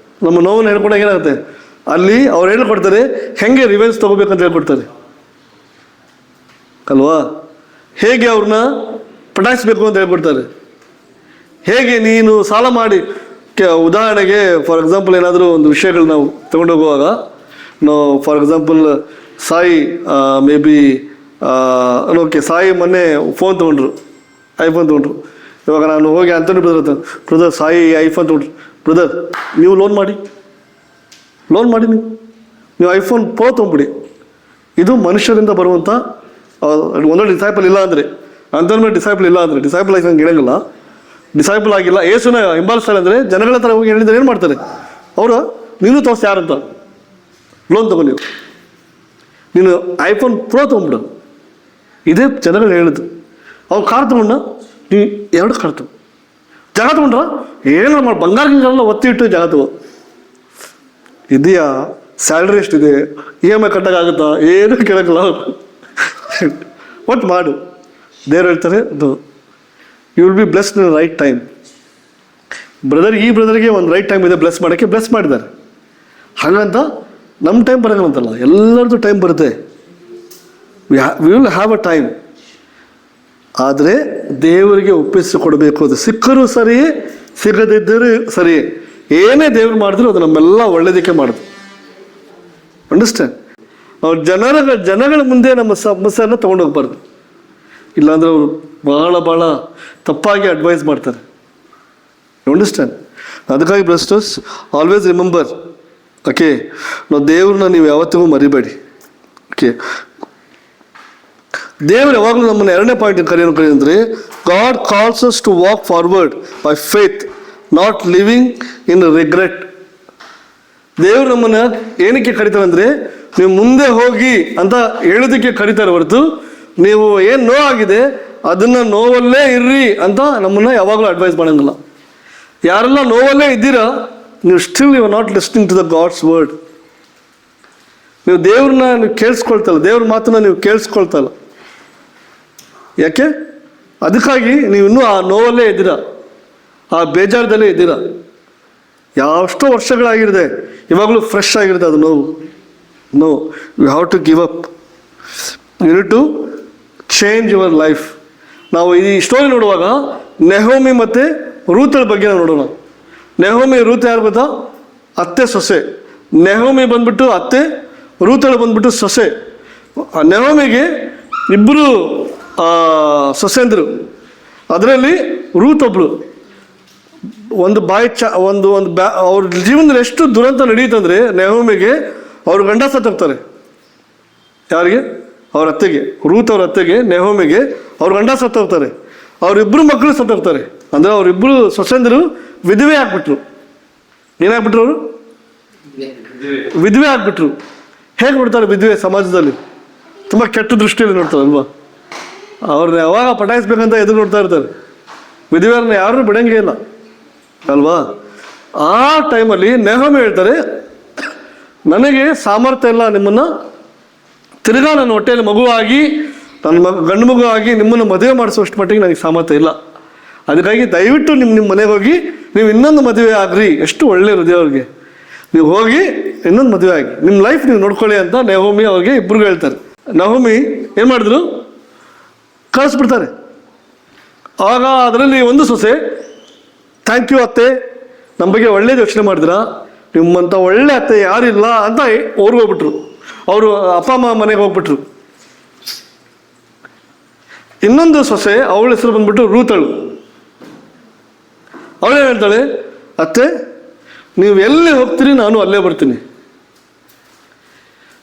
ನಮ್ಮ ನೋವನ್ನು ಹೇಳ್ಕೊಂಡಾಗ ಏನಾಗುತ್ತೆ, ಅಲ್ಲಿ ಅವ್ರು ಹೇಳ್ಕೊಡ್ತಾರೆ ಹೆಂಗೆ ರಿವೆನ್ಸ್ ತೊಗೋಬೇಕಂತ ಹೇಳ್ಕೊಡ್ತಾರೆ ಅಲ್ವಾ? ಹೇಗೆ ಅವ್ರನ್ನ ಪಟಾಯಿಸ್ಬೇಕು ಅಂತ ಹೇಳ್ಕೊಡ್ತಾರೆ. ಹೇಗೆ ನೀನು ಸಾಲ ಮಾಡಿ, ಉದಾಹರಣೆಗೆ ಫಾರ್ ಎಕ್ಸಾಂಪಲ್ ಏನಾದರೂ ಒಂದು ವಿಷಯಗಳು ನಾವು ತೊಗೊಂಡೋಗುವಾಗ, ನಾವು for example Sai may be okay, Sai ಮೊನ್ನೆ ಫೋನ್ ತೊಗೊಂಡ್ರು, ಐಫೋನ್ ತೊಗೊಂಡ್ರು. ಇವಾಗ ನಾನು ಹೋಗಿ ಆಂಟೋನಿ ಬ್ರದರ್ ಸಾಯಿ ಐಫೋನ್ ತೊಗೊಂಡ್ರು. ಬ್ರದರ್, ನೀವು ಲೋನ್ ಮಾಡಿ ನೀವು ಐಫೋನ್ ಪ್ರೋ ತೊಗೊಂಬಿಡಿ. ಇದು ಮನುಷ್ಯರಿಂದ ಬರುವಂಥ ಒಂದೊಂದು ಡಿಸೈಪಲ್ ಇಲ್ಲ ಅಂದರೆ, ಅಂಥವ್ರ ಮೇಲೆ ಡಿಸೈಪಲ್ ಇಲ್ಲ ಅಂದರೆ, ಡಿಸೈಪಲ್ ಆಗಿ ನಂಗೆ ಹೇಳಂಗಿಲ್ಲ, ಡಿಸೈಪಲ್ ಆಗಿಲ್ಲ, ಏಸುನ ಹಿಂಬಾಲಿಸ್ತಾರೆ ಅಂದರೆ ಜನಗಳ ಹತ್ರ ಹೋಗಿ ಹೇಳಿದ್ರೆ ಏನು ಮಾಡ್ತಾರೆ ಅವರು? ನೀನು ತೋರಿಸಿ ಯಾರಂತ ಲೋನ್ ತೊಗೊಂಡು ನೀನು ಐಫೋನ್ ಪ್ರೋ ತೊಗೊಂಬಿಡು. ಇದೇ ಜನಗಳು ಹೇಳಿದ್ದು. ಅವ್ನು ಕಾರ್ ತೊಗೊಂಡ, ನೀವು 2 ಕಾರ್ ತಗೋ. ಜಾಗ ತೊಗೊಂಡ್ರ ಏನು ಮಾಡಿ ಬಂಗಾರ ಗಿಂಗಾರೆಲ್ಲ ಒತ್ತಿ ಇಟ್ಟು ಜಾಗ ತಗೋ. ಇದೆಯಾ? ಸ್ಯಾಲ್ರಿ ಎಷ್ಟಿದೆ? EMI ಕಟ್ಟೋಕ್ಕಾಗುತ್ತಾ? ಏನೂ ಕೇಳೋಕ್ಕಲ್ಲ. ಒಟ್ಟು ಮಾಡು. ದೇವ್ರು ಹೇಳ್ತಾರೆ, you will be blessed in right time. ಈ ಬ್ರದರ್ಗೆ ಒಂದು ರೈಟ್ ಟೈಮ್ ಇದೆ ಬ್ಲೆಸ್ ಮಾಡೋಕ್ಕೆ, ಬ್ಲೆಸ್ ಮಾಡಿದ್ದಾರೆ. ಹಾಗಂತ ನಮ್ಮ ಟೈಮ್ ಬರೋಂಗಂತಲ್ಲ, ಎಲ್ಲರದ್ದು ಟೈಮ್ ಬರುತ್ತೆ. We will have a time. ಆದರೆ ದೇವರಿಗೆ ಒಪ್ಪಿಸಿಕೊಡಬೇಕು. ಅದು ಸಿಕ್ಕರೂ ಸರಿ, ಸಿಗದಿದ್ದರೂ ಸರಿ, ಏನೇ ದೇವ್ರು ಮಾಡಿದ್ರು ಅದು ನಮ್ಮೆಲ್ಲ ಒಳ್ಳೇದಕ್ಕೆ ಮಾಡೋದು. ಅಂಡರ್ಸ್ಟ್ಯಾಂಡ್? ಅವ್ರು ಜನಗಳ ಮುಂದೆ ನಮ್ಮ ಸಮಸ್ಯೆಯನ್ನು ತೊಗೊಂಡೋಗ್ಬಾರ್ದು. ಇಲ್ಲಾಂದ್ರೆ ಅವರು ಭಾಳ ತಪ್ಪಾಗಿ ಅಡ್ವೈಸ್ ಮಾಡ್ತಾರೆ. ಅಂಡರ್ಸ್ಟ್ಯಾಂಡ್? ಅದಕ್ಕಾಗಿ ಬ್ರಸ್ಟರ್ಸ್, ಆಲ್ವೇಸ್ ರಿಮೆಂಬರ್, ಓಕೆ, ನಾವು ದೇವ್ರನ್ನ ನೀವು ಯಾವತ್ತಿಗೂ ಮರಿಬೇಡಿ. ಓಕೆ, ದೇವರು ಯಾವಾಗಲೂ ನಮ್ಮನ್ನು 2ನೇ ಪಾಯಿಂಟ್ ಕರೆಯೋದ್ರೆ, God calls us to walk forward by faith, not living in regret. ದೇವರು ನಮ್ಮನ್ನು ಏನಕ್ಕೆ ಕರೀತಾರೆ ಅಂದರೆ, ನೀವು ಮುಂದೆ ಹೋಗಿ ಅಂತ ಹೇಳೋದಕ್ಕೆ ಕರೀತಾರೆ ಹೊರತು, ನೀವು ಏನು ನೋವಾಗಿದೆ ಅದನ್ನು ನೋವಲ್ಲೇ ಇರ್ರಿ ಅಂತ ನಮ್ಮನ್ನು ಯಾವಾಗಲೂ ಅಡ್ವೈಸ್ ಮಾಡೋಂಗಿಲ್ಲ. ಯಾರೆಲ್ಲ ನೋವಲ್ಲೇ ಇದ್ದೀರಾ, ನೀವು still you are not listening to the God's word. ನೀವು ದೇವ್ರನ್ನ ನೀವು ಕೇಳಿಸ್ಕೊಳ್ತಲ್ಲ, ದೇವ್ರ ಮಾತನ್ನ ನೀವು ಕೇಳಿಸ್ಕೊಳ್ತಲ್ಲ. ಯಾಕೆ? ಅದಕ್ಕಾಗಿ ನೀವು ಇನ್ನೂ ಆ ನೋವಲ್ಲೇ ಇದ್ದೀರಾ, ಆ ಬೇಜಾರದಲ್ಲೇ ಇದ್ದೀರಾ. ಎಷ್ಟೋ ವರ್ಷಗಳಾಗಿರುತ್ತೆ, ಇವಾಗಲೂ ಫ್ರೆಶ್ ಆಗಿರುತ್ತೆ ಅದು ನೋವು. No, you have to give up. You need to change your life. ನಾವು ಈ ಸ್ಟೋರಿ ನೋಡುವಾಗ ನೆಹೋಮಿ ಮತ್ತು ರೂತಳ ಬಗ್ಗೆ ನಾವು ನೋಡೋಣ. ನೆಹೋಮಿ ರೂತ್ ಯಾರು ಗೊತ್ತಾ? ಅತ್ತೆ ಸೊಸೆ. ನೆಹೋಮಿ ಬಂದ್ಬಿಟ್ಟು ಅತ್ತೆ, ರೂತಳು ಬಂದ್ಬಿಟ್ಟು ಸೊಸೆ. ನೆಹೋಮಿಗೆ ಇಬ್ಬರು ಸೊಸೆಂದರು. ಅದರಲ್ಲಿ ರೂತ್ ಒಬ್ಳು. ಒಂದು ಅವ್ರ ಜೀವನದಲ್ಲಿ ಎಷ್ಟು ದುರಂತ ನಡೆಯುತ್ತಂದರೆ ನೆಹೋಮಿಗೆ ಅವ್ರ ಗಂಡ ಸತ್ತೋಗ್ತಾರೆ. ಯಾರಿಗೆ? ಅವ್ರ ಅತ್ತೆಗೆ. ರೂತ್ ಅವ್ರ ಅತ್ತೆಗೆ, ನೆಹೋಮಿಗೆ ಅವ್ರ ಗಂಡ ಸತ್ತೋಗ್ತಾರೆ. ಅವರಿಬ್ಬರು ಮಕ್ಕಳು ಸತ್ತೋಗ್ತಾರೆ. ಅಂದರೆ ಅವರಿಬ್ಬರು ಸೊಸೆಂದರು ವಿಧವೆ ಆಗ್ಬಿಟ್ರು. ಏನಾಗ್ಬಿಟ್ರು ಅವರು? ವಿಧವೆ ಆಗ್ಬಿಟ್ರು. ಹೇಗೆ ನೋಡ್ತಾರೆ ವಿಧವೆ ಸಮಾಜದಲ್ಲಿ? ತುಂಬ ಕೆಟ್ಟ ದೃಷ್ಟಿಯಲ್ಲಿ ನೋಡ್ತಾರೆ ಅಲ್ವಾ? ಅವ್ರನ್ನ ಯಾವಾಗ ಪಟಾಯಿಸ್ಬೇಕಂತ ಎದುರು ನೋಡ್ತಾ ಇರ್ತಾರೆ. ವಿಧವೆಯವ್ರನ್ನ ಯಾರೂ ಬಿಡಂಗೇ ಇಲ್ಲ ಅಲ್ವಾ? ಆ ಟೈಮಲ್ಲಿ ನೆಹೋಮಿ ಹೇಳ್ತಾರೆ, ನನಗೆ ಸಾಮರ್ಥ್ಯ ಇಲ್ಲ ನಿಮ್ಮನ್ನು ತಿರ್ಗಾ ನನ್ನ ಹೊಟ್ಟೆಯಲ್ಲಿ ಮಗುವಾಗಿ, ನನ್ನ ಗಂಡು ಮಗು ಆಗಿ ನಿಮ್ಮನ್ನು ಮದುವೆ ಮಾಡಿಸುವಷ್ಟು ಮಟ್ಟಿಗೆ ನನಗೆ ಸಾಮರ್ಥ್ಯ ಇಲ್ಲ. ಅದಕ್ಕಾಗಿ ದಯವಿಟ್ಟು ನಿಮ್ಮ ಮನೆಗೆ ಹೋಗಿ ನೀವು ಇನ್ನೊಂದು ಮದುವೆ ಆಗ್ರಿ. ಎಷ್ಟು ಒಳ್ಳೆ ಹೃದಯ ಅವ್ರಿಗೆ. ನೀವು ಹೋಗಿ ಇನ್ನೊಂದು ಮದುವೆ ಆಗಿ ನಿಮ್ಮ ಲೈಫ್ ನೀವು ನೋಡ್ಕೊಳ್ಳಿ ಅಂತ ನೆಹೋಮಿ ಅವ್ರಿಗೆ ಇಬ್ಬರಿಗೂ ಹೇಳ್ತಾರೆ. ನೆಹೋಮಿ ಏನು ಮಾಡಿದ್ರು? ಕಳಿಸ್ಬಿಡ್ತಾರೆ. ಆಗ ಅದರಲ್ಲಿ ಒಂದು ಸೊಸೆ, ಥ್ಯಾಂಕ್ ಯು ಅತ್ತೆ, ನಮ್ಮ ಬಗ್ಗೆ ಒಳ್ಳೇದು ಯೋಚನೆ ಮಾಡಿದ್ರ, ನಿಮ್ಮಂಥ ಒಳ್ಳೆ ಅತ್ತೆ ಯಾರಿಲ್ಲ ಅಂತ ಅವ್ರಿಗೆ ಹೋಗ್ಬಿಟ್ರು. ಅವರು ಅಪ್ಪ ಅಮ್ಮ ಮನೆಗೆ ಹೋಗ್ಬಿಟ್ರು. ಇನ್ನೊಂದು ಸೊಸೆ, ಅವಳ ಹೆಸರು ಬಂದ್ಬಿಟ್ಟು ರೂತಳು. ಅವಳೇನು ಹೇಳ್ತಾಳೆ? ಅತ್ತೆ, ನೀವು ಎಲ್ಲಿ ಹೋಗ್ತೀರಿ ನಾನು ಅಲ್ಲೇ ಬರ್ತೀನಿ.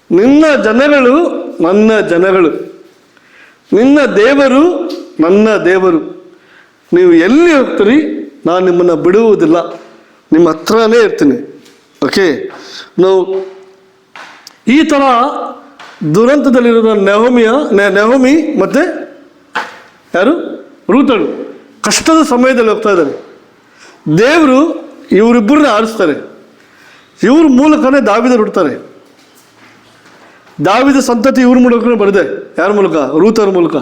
ನಿನ್ನ ಜನಗಳು ನನ್ನ ಜನಗಳು, ನಿನ್ನ ದೇವರು ನನ್ನ ದೇವರು. ನೀವು ಎಲ್ಲಿ ಹೋಗ್ತೀರಿ ನಾನು ನಿಮ್ಮನ್ನು ಬಿಡುವುದಿಲ್ಲ, ನಿಮ್ಮ ಹತ್ರನೇ ಇರ್ತೀನಿ. ಓಕೆ, ನಾವು ಈ ಥರ ದುರಂತದಲ್ಲಿರೋ ನೆಹೋಮಿ ಮತ್ತು ಯಾರು? ರೂತಳು ಕಷ್ಟದ ಸಮಯದಲ್ಲಿ ಹೋಗ್ತಾ ಇದ್ದಾರೆ. ದೇವರು ಇವರಿಬ್ಬರನ್ನ ಆರಿಸ್ತಾರೆ. ಇವ್ರ ಮೂಲಕನೇ ದಾವಿದ ಹುಡ್ತಾರೆ. ದಾವಿದ ಸಂತತಿ ಇವ್ರ ಮೂಲಕನೇ ಬರದೆ. ಯಾರ ಮೂಲಕ? ರೂತರ ಮೂಲಕ.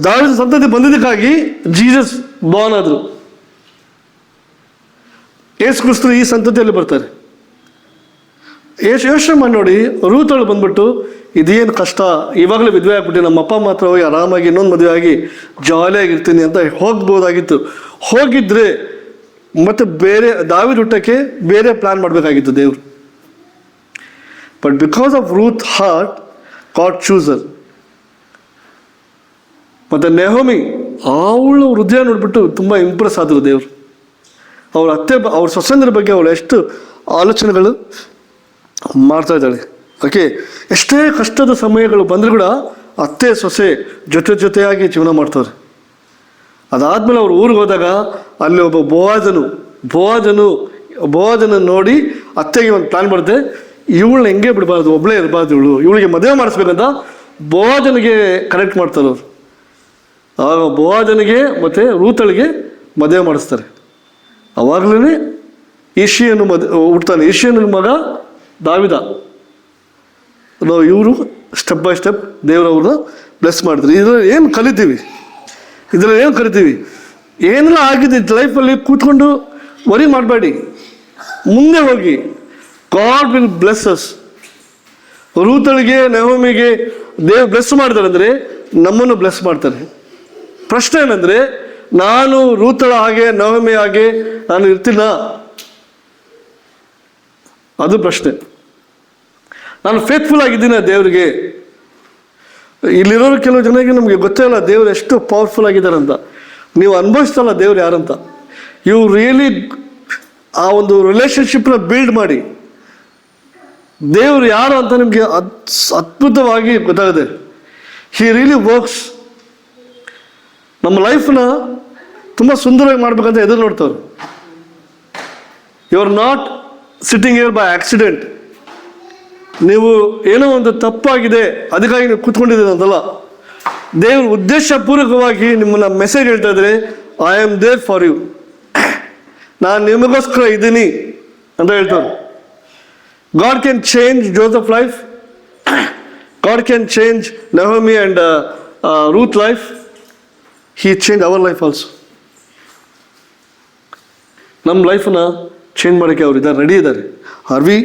ದಾವಿದ ಸಂತತಿ ಬಂದಿದ್ದಕ್ಕಾಗಿ ಜೀಸಸ್ ಬಾರ್ನ್ ಆದರು. ಯೇಸು ಕ್ರಿಸ್ತರು ಈ ಸಂತತಿಯಲ್ಲಿ ಬರ್ತಾರೆ. ಯೋಚನೆ ಮಾಡಿ ನೋಡಿ, ರೂತಳು ಬಂದ್ಬಿಟ್ಟು ಇದೇನು ಕಷ್ಟ, ಇವಾಗಲೇ ಮದುವೆ ಆಗ್ಬಿಟ್ಟು ನಮ್ಮ ಅಪ್ಪ ಮಾತ್ರ ಹೋಗಿ ಆರಾಮಾಗಿ ಇನ್ನೊಂದು ಮದುವೆ ಆಗಿ ಜಾಲಿಯಾಗಿರ್ತೀನಿ ಅಂತ ಹೋಗ್ಬೋದಾಗಿತ್ತು. ಹೋಗಿದ್ರೆ ಮತ್ತೆ ಬೇರೆ ದಾವಿದ ಹುಟ್ಟಕ್ಕೆ ಬೇರೆ ಪ್ಲಾನ್ ಮಾಡಬೇಕಾಗಿತ್ತು ದೇವರು. But because of Ruth heart God chose her. ಮತ್ತು ನೆಹೋಮಿ ಅವಳು ಹೃದಯ ನೋಡ್ಬಿಟ್ಟು ತುಂಬ ಇಂಪ್ರೆಸ್ ಆದರು ದೇವರು. ಅವ್ರ ಅತ್ತೆ, ಅವ್ರ ಸೊಸೆಂದ್ರ ಬಗ್ಗೆ ಅವಳು ಎಷ್ಟು ಆಲೋಚನೆಗಳು ಮಾಡ್ತಾ ಇದ್ದಾಳೆ. ಓಕೆ, ಎಷ್ಟೇ ಕಷ್ಟದ ಸಮಯಗಳು ಬಂದರೂ ಕೂಡ ಅತ್ತೆ ಸೊಸೆ ಜೊತೆಯಾಗಿ ಜೀವನ ಮಾಡ್ತಾರೆ. ಅದಾದಮೇಲೆ ಅವ್ರು ಊರಿಗೆ ಹೋದಾಗ ಅಲ್ಲಿ ಒಬ್ಬ ಬೋವಾಜನ ನೋಡಿ ಅತ್ತೆಗೆ ಒಂದು ಪ್ಲಾನ್ ಬರುತ್ತೆ, ಇವಳನ್ನ ಹೆಂಗೆ ಬಿಡಬಾರ್ದು, ಒಬ್ಬಳೇ ಇರಬಾರ್ದು, ಇವಳಿಗೆ ಮದುವೆ ಮಾಡಿಸ್ಬೇಕಂತ ಬೋವಾಜನಿಗೆ ಕನೆಕ್ಟ್ ಮಾಡ್ತಾರೆ ಅವರು. ಆಗ ಬೋವಾಜನಿಗೆ ಮತ್ತು ರೂತಳಿಗೆ ಮದುವೆ ಮಾಡಿಸ್ತಾರೆ. ಅವಾಗಲೇ ಈಶಿಯನ್ನು ಹುಡ್ತಾನೆ. ಈಶಿಯನ ಮಗ ದಾವಿದ. ನಾವು ಇವರು ಸ್ಟೆಪ್ ಬೈ ಸ್ಟೆಪ್ ದೇವರವ್ರನ್ನ ಬ್ಲೆಸ್ ಮಾಡಿದ್ರು. ಇದರಲ್ಲಿ ಏನು ಕಲಿತೀವಿ? ಏನೆಲ್ಲ ಆಗಿದೆ ಲೈಫಲ್ಲಿ ಕೂತ್ಕೊಂಡು ವರಿ ಮಾಡಬೇಡಿ, ಮುಂದೆ ಹೋಗಿ. God will bless us. ರೂತಳಿಗೆ ನೆಹೋಮಿಗೆ ದೇವ್ ಬ್ಲೆಸ್ ಮಾಡ್ತಾರೆ ಅಂದರೆ ನಮ್ಮನ್ನು ಬ್ಲೆಸ್ ಮಾಡ್ತಾರೆ. ಪ್ರಶ್ನೆ ಏನಂದರೆ, ನಾನು ರೂತಳ ಹಾಗೆ ನೆಹೋಮಿ ಹಾಗೆ ನಾನು ಇರ್ತೀನ? ಅದು ಪ್ರಶ್ನೆ. ನಾನು ಫೇತ್ಫುಲ್ ಆಗಿದ್ದೀನಿ ದೇವರಿಗೆ. ಇಲ್ಲಿರೋರು ಕೆಲವು ಜನಕ್ಕೆ ನಮಗೆ ಗೊತ್ತೇ ಇಲ್ಲ ದೇವ್ರು ಎಷ್ಟು ಪವರ್ಫುಲ್ ಆಗಿದ್ದಾರೆ ಅಂತ. ನೀವು ಅನುಭವಿಸ್ತಲ್ಲ ದೇವ್ರು ಯಾರಂತ. ಯು ರಿಯಲಿ ಆ ಒಂದು ರಿಲೇಷನ್ಶಿಪ್ನ ಬಿಲ್ಡ್ ಮಾಡಿ ದೇವರು ಯಾರು ಅಂತ ನಿಮಗೆ ಅದ್ಭುತವಾಗಿ ಗೊತ್ತಾಗಿದೆ. He really works. ನಮ್ಮ ಲೈಫ್ನ ತುಂಬ ಸುಂದರವಾಗಿ ಮಾಡ್ಬೇಕಂತ ಎದುರು ನೋಡ್ತಾರೆ. You are not sitting here by accident. ನೀವು ಏನೋ ಒಂದು ತಪ್ಪಾಗಿದೆ ಅದಕ್ಕಾಗಿ ನೀವು ಕೂತ್ಕೊಂಡಿದ್ದೀರ ಅಂತಲ್ಲ. ದೇವರು ಉದ್ದೇಶಪೂರ್ವಕವಾಗಿ ನಿಮ್ಮನ್ನ ಮೆಸೇಜ್ ಹೇಳ್ತಾ ಇದ್ರೆ, I am there for you, ನಾನು ನಿಮಗೋಸ್ಕರ ಇದ್ದೀನಿ ಅಂತ ಹೇಳ್ತಾರೆ. God can change Joseph life. God can change Naomi and Ruth life. He change our life also. ನಮ್ಮ ಲೈಫನ್ನ ಚೇಂಜ್ ಮಾಡೋಕ್ಕೆ ಅವರು ರೆಡಿ ಇದ್ದಾರೆ. Are we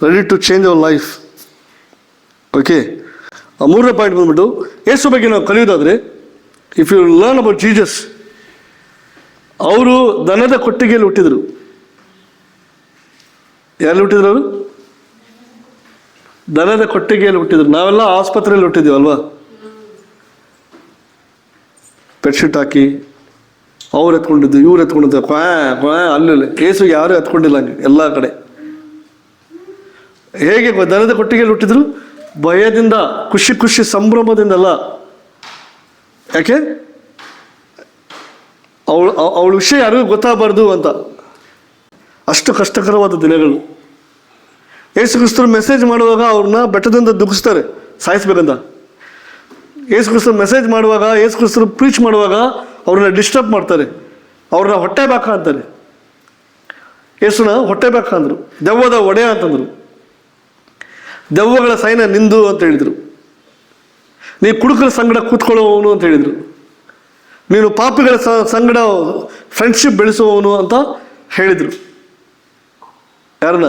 ready to change our life? Okay, ಮೂರನೇ ಪಾಯಿಂಟ್ ಬಂದ್ಬಿಟ್ಟು ಯೇಸು ಬಗ್ಗೆ ನಾವು ಕಲಿಯೋದಾದರೆ, if you learn about Jesus, ಅವರು ದನದ ಕೊಟ್ಟಿಗೆಯಲ್ಲಿ ಹುಟ್ಟಿದರು. ಎಲ್ಲಿ ಹುಟ್ಟಿದ್ರು ಅವರು? ದನದ ಕೊಟ್ಟಿಗೆಯಲ್ಲಿ ಹುಟ್ಟಿದ್ರು. ನಾವೆಲ್ಲ ಆಸ್ಪತ್ರೆಯಲ್ಲಿ ಹುಟ್ಟಿದ್ದೀವಿ ಅಲ್ವಾ? ಬೆಡ್ಶೀಟ್ ಹಾಕಿ ಅವ್ರು ಎತ್ಕೊಂಡಿದ್ದು, ಇವ್ರು ಎತ್ಕೊಂಡಿದ್ದು, ಅಲ್ಲಿ ಏಸು ಯಾರು ಎತ್ಕೊಂಡಿಲ್ಲ ಹಂಗೆ ಎಲ್ಲ ಕಡೆ. ಹೇಗೆ ದನದ ಕೊಟ್ಟಿಗೆಯಲ್ಲಿ ಹುಟ್ಟಿದ್ರು? ಭಯದಿಂದ, ಖುಷಿ ಸಂಭ್ರಮದಿಂದಲ್ಲ. ಯಾಕೆ? ಅವಳ ವಿಷಯ ಯಾರಿಗೂ ಗೊತ್ತಾಗಬಾರ್ದು ಅಂತ. ಅಷ್ಟು ಕಷ್ಟಕರವಾದ ದಿನಗಳು. ಯೇಸು ಕ್ರಿಸ್ತರು ಮೆಸೇಜ್ ಮಾಡುವಾಗ ಅವ್ರನ್ನ ಬೆಟ್ಟದಿಂದ ದುಃಖಿಸ್ತಾರೆ, ಸಾಯಿಸ್ಬೇಕಂತ. ಯೇಸು ಕ್ರಿಸ್ತರು ಮೆಸೇಜ್ ಮಾಡುವಾಗ, ಯೇಸು ಕ್ರಿಸ್ತರು ಪ್ರೀಚ್ ಮಾಡುವಾಗ ಅವ್ರನ್ನ ಡಿಸ್ಟರ್ಬ್ ಮಾಡ್ತಾರೆ, ಅವ್ರನ್ನ ಹೊಟ್ಟೆ ಬಾಕ ಅಂತಾರೆ. ಯೇಸುನ ಹೊಟ್ಟೆ ಬಾಕ ಅಂದರು, ದೆವ್ವದ ಒಡೆಯ ಅಂತಂದರು, ದೆವ್ವಗಳ ಸೈನ್ಯ ನಿಂದು ಅಂತ ಹೇಳಿದರು, ನೀ ಕುಡುಕರ ಸಂಗಡ ಕೂತ್ಕೊಳ್ಳುವವನು ಅಂತ ಹೇಳಿದರು, ನೀನು ಪಾಪಿಗಳ ಸಂಗಡ ಫ್ರೆಂಡ್ಶಿಪ್ ಬೆಳೆಸುವವನು ಅಂತ ಹೇಳಿದರು. ಯಾರನ್ನ?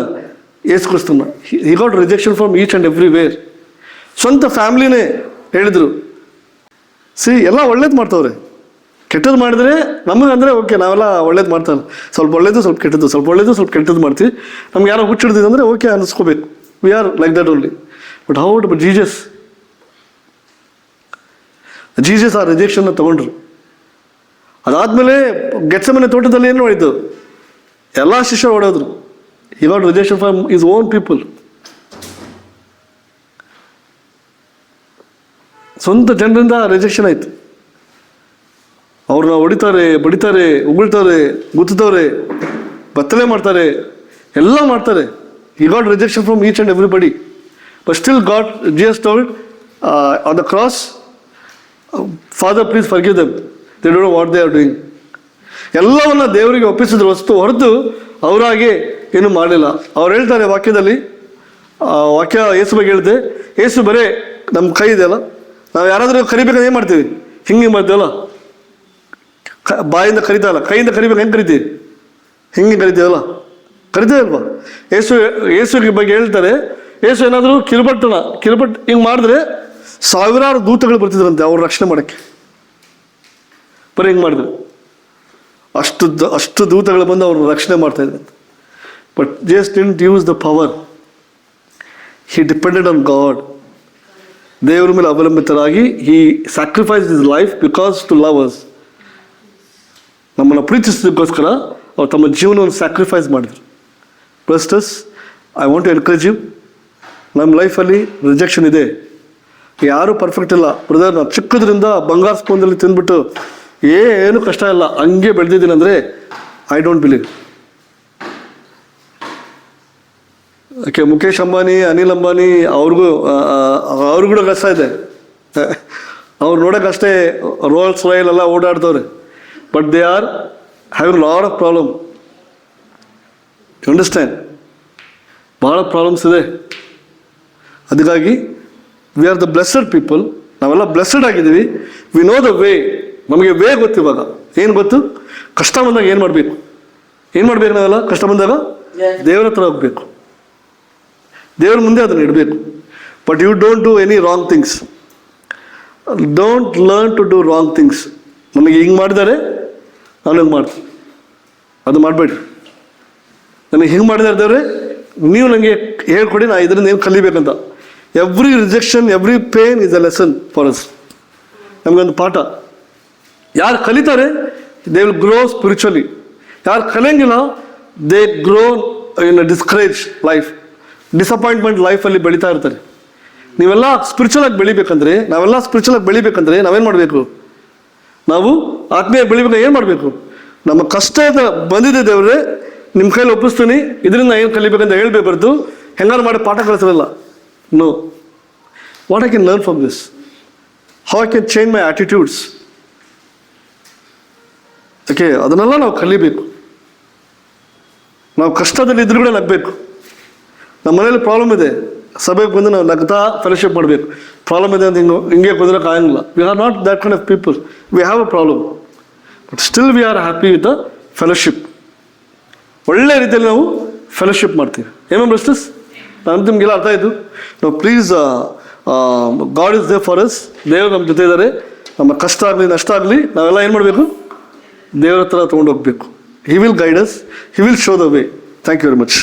ಯೇಸು ಕ್ರಿಸ್ತನ. ಹಿ got rejection from each and everywhere. ಸ್ವಂತ ಫ್ಯಾಮ್ಲಿನೇ ಹೇಳಿದರು, ಎಲ್ಲ ಒಳ್ಳೇದು ಮಾಡ್ತವ್ರೆ, ಕೆಟ್ಟದ್ದು ಮಾಡಿದ್ರೆ ನಮಗೆ ಅಂದರೆ ಓಕೆ, ನಾವೆಲ್ಲ ಒಳ್ಳೇದು ಮಾಡ್ತಾರಲ್ಲ, ಸ್ವಲ್ಪ ಒಳ್ಳೇದು ಸ್ವಲ್ಪ ಕೆಟ್ಟದ್ದು, ಸ್ವಲ್ಪ ಒಳ್ಳೇದು ಸ್ವಲ್ಪ ಕೆಟ್ಟದ್ದು ಮಾಡ್ತೀವಿ. ನಮ್ಗೆ ಯಾರೋ ಹುಚ್ಚಿಡ್ದಿದೆ ಅಂದರೆ ಓಕೆ ಅನ್ನಿಸ್ಕೋಬೇಕು. We are like that only. But how but Jesus ಆ ರಿಜೆಕ್ಷನ್ನ ತಗೊಂಡ್ರು. ಅದಾದಮೇಲೆ ಗೆತ್ಸೆಮನೆ ತೋಟದಲ್ಲಿ ಏನು ಮಾಡಿದ್ದು? ಎಲ್ಲ ಶಿಷ್ಯರು ಹೊಡೋದ್ರು. He got rejection from his own people. ಸ್ವಂತ ಜನರಿಂದ ರಿಜೆಕ್ಷನ್ ಆಯಿತು. ಅವ್ರನ್ನ ಹೊಡಿತಾರೆ, ಬಡಿತಾರೆ, ಉಗುಳ್ತಾರೆ, ಗುತ್ತುತ್ತವ್ರೆ, ಬತ್ತಲೆ ಮಾಡ್ತಾರೆ, ಎಲ್ಲ ಮಾಡ್ತಾರೆ. ಹಿ got rejection from each and everybody. But still god Jesus told on the cross, father please forgive them, they don't know what they are doing. ಎಲ್ಲವನ್ನ ದೇವರಿಗೆ ಒಪ್ಪಿಸಿದ್ರು ಹೊರತು ಅವರಾಗೆ ಏನೂ ಮಾಡಲಿಲ್ಲ. ಅವ್ರು ಹೇಳ್ತಾರೆ ವಾಕ್ಯದಲ್ಲಿ, ವಾಕ್ಯ ಯೇಸು ಬಗ್ಗೆ ಹೇಳಿದೆ, ಯೇಸು ಬರೇ ನಮ್ಮ ಕೈ ಇದೆಯಲ್ಲ, ನಾವು ಯಾರಾದರೂ ಕರಿಬೇಕಂದ್ರೆ ಏನು ಮಾಡ್ತೀವಿ? ಹಿಂಗೆ ಮಾಡ್ತೀವಲ್ಲ, ಬಾಯಿಂದ ಕರಿತಾವಲ್ಲ, ಕೈಯಿಂದ ಕರಿಬೇಕು, ಹೆಂಗೆ ಕರಿತೀವಿ? ಹಿಂಗೆ ಕರಿತೀವಲ್ಲ, ಕರಿತೀವಿ ಅಲ್ವಾ? ಯೇಸು ಬಗ್ಗೆ ಹೇಳ್ತಾರೆ, ಯೇಸು ಏನಾದರೂ ಕಿರುಬಟ್ಟು ಹಿಂಗೆ ಮಾಡಿದ್ರೆ ಸಾವಿರಾರು ದೂತಗಳು ಬರ್ತಿದ್ರಂತೆ ಅವ್ರು ರಕ್ಷಣೆ ಮಾಡೋಕ್ಕೆ. ಬರೀ ಹಿಂಗೆ ಮಾಡಿದ್ರು, ಅಷ್ಟು ದೂತಗಳು ಬಂದು ಅವ್ರನ್ನ ರಕ್ಷಣೆ ಮಾಡ್ತಾ ಇದ್ರಂತೆ. But just didn't use the power. He depended on God. ದೇವರ ಮೇಲೆ ಅವಲಂಬಿತರಾಗಿ he sacrifice his life because to love us. ನಮ್ಮನ್ನು ಪ್ರೀತಿಸೋದಕ್ಕೋಸ್ಕರ ಅವ್ರು ತಮ್ಮ ಜೀವನವನ್ನು ಸ್ಯಾಕ್ರಿಫೈಸ್ ಮಾಡಿದರು. Brothers, I want to encourage you. ನಮ್ಮ ಲೈಫಲ್ಲಿ ರಿಜೆಕ್ಷನ್ ಇದೆ, ಯಾರೂ ಪರ್ಫೆಕ್ಟ್ ಇಲ್ಲ ಬ್ರದರ್. ನಾವು ಚಿಕ್ಕದ್ರಿಂದ ಬಂಗಾರ ಸ್ಪೂನ್ದಲ್ಲಿ ತಿಂದ್ಬಿಟ್ಟು ಏನು ಕಷ್ಟ ಇಲ್ಲ ಹಂಗೆ ಬೆಳೆದಿದ್ದೀನಿ ಅಂದರೆ I don't believe. Okay, Mukesh Ambani, Anil Ambani ಅವ್ರಿಗೂ ಕಷ್ಟ ಇದೆ. ಅವ್ರು ನೋಡೋಕ್ಕಷ್ಟೇ ರೋಲ್ಸ್ ರಾಯಲ್ ಎಲ್ಲ ಓಡಾಡ್ತವ್ರೆ, but they are having lot of problem. You understand? ಭಾಳ ಪ್ರಾಬ್ಲಮ್ಸ್ ಇದೆ. ಅದಕ್ಕಾಗಿ we are the blessed people. ನಾವೆಲ್ಲ ಬ್ಲೆಸ್ಸಡ್ ಆಗಿದ್ದೀವಿ. We know the way. ನಮಗೆ ವೇ ಗೊತ್ತು. ಇವಾಗ ಏನು ಗೊತ್ತು? ಕಷ್ಟ ಬಂದಾಗ ಏನು ಮಾಡಬೇಕು, ನಾವೆಲ್ಲ ಕಷ್ಟ ಬಂದಾಗ ದೇವರ ಹತ್ರ ಹೋಗ್ಬೇಕು, ದೇವ್ರ ಮುಂದೆ ಅದನ್ನು ಇಡಬೇಕು. But you don't do any wrong things. Don't learn to do wrong things. ನನಗೆ ಹಿಂಗೆ ಮಾಡಿದ್ದಾರೆ, ನಾನು ಹಿಂಗೆ ಮಾಡ್ತೀನಿ, ಅದು ಮಾಡಬೇಡ್ರಿ. ನನಗೆ ಹಿಂಗೆ ಮಾಡಿದ್ದಾರೆ ದೇವ್ರೆ, ನೀವು ನನಗೆ ಹೇಳ್ಕೊಡಿ, ನಾ ಇದರಿಂದ ಏನು ಕಲಿಬೇಕಂತ. Every rejection, every pain is a lesson for us. ನಮಗೊಂದು ಪಾಠ. ಯಾರು ಕಲಿತಾರೆ ದೇ ವಿಲ್ ಗ್ರೋ ಸ್ಪಿರಿಚುವಲಿ. ಯಾರು ಕಲಿಯಂಗಿಲ್ಲ they grow in a discourage life. Disappointment ಲೈಫಲ್ಲಿ ಬೆಳೀತಾ ಇರ್ತಾರೆ. ನೀವೆಲ್ಲ ಸ್ಪಿರಿಚುವಲಾಗಿ ಬೆಳಿಬೇಕಂದ್ರೆ, ನಾವೇನು ಮಾಡಬೇಕು? ನಾವು ಆತ್ಮೀಯಾಗಿ ಬೆಳಿಬೇಕು. ಏನು ಮಾಡಬೇಕು? ನಮ್ಮ ಕಷ್ಟ ಬಂದಿದೆ ದೇವ್ರೆ, ನಿಮ್ಮ ಕೈಲಿ ಒಪ್ಪಿಸ್ತೀನಿ, ಇದರಿಂದ ಏನು ಕಲಿಬೇಕಂತ ಹೇಳ್ಬೇಕು ಹೊರತು ಹೆಂಗಾರು ಮಾಡಿ ಪಾಠ ಕಲಿಸೋದಿಲ್ಲ. No. What I can learn from this? How I can change my attitudes? Okay, ಅದನ್ನೆಲ್ಲ ನಾವು ಕಲಿಬೇಕು. ನಾವು ಕಷ್ಟದಲ್ಲಿ ಇದ್ರೂ ಕೂಡ ನಗಬೇಕು. ನಮ್ಮ ಮನೇಲಿ ಪ್ರಾಬ್ಲಮ್ ಇದೆ, ಸಭೆಗೆ ಬಂದು ನಾವು ನಗ್ತಾ ಫೆಲೋಶಿಪ್ ಮಾಡಬೇಕು. ಪ್ರಾಬ್ಲಮ್ ಇದೆ ಅಂತ ಹಿಂಗೆ ಕುದುರಕ್ಕೆ ಆಗಂಗಿಲ್ಲ. We are not that kind of people. V have a problem, but still we are happy with the fellowship. ಒಳ್ಳೆ ರೀತಿಯಲ್ಲಿ ನಾವು ಫೆಲೋಶಿಪ್ ಮಾಡ್ತೀವಿ. ಏನೋ ಬ್ರದರ್ಸ್, ನಾನು ನಿಮಗೆಲ್ಲ ಅರ್ಥ ಆಯಿತು. ನಾವು please god is they for us. ದೇವರು ನಮ್ಮ ಜೊತೆ ಇದ್ದಾರೆ. ನಮ್ಮ ಕಷ್ಟ ಆಗಲಿ ನಷ್ಟ ಆಗಲಿ ನಾವೆಲ್ಲ ಏನು ಮಾಡಬೇಕು? ದೇವರ ಹತ್ರ ತೊಗೊಂಡು ಹೋಗ್ಬೇಕು. He will guide us, he will show the way. Thank you very much.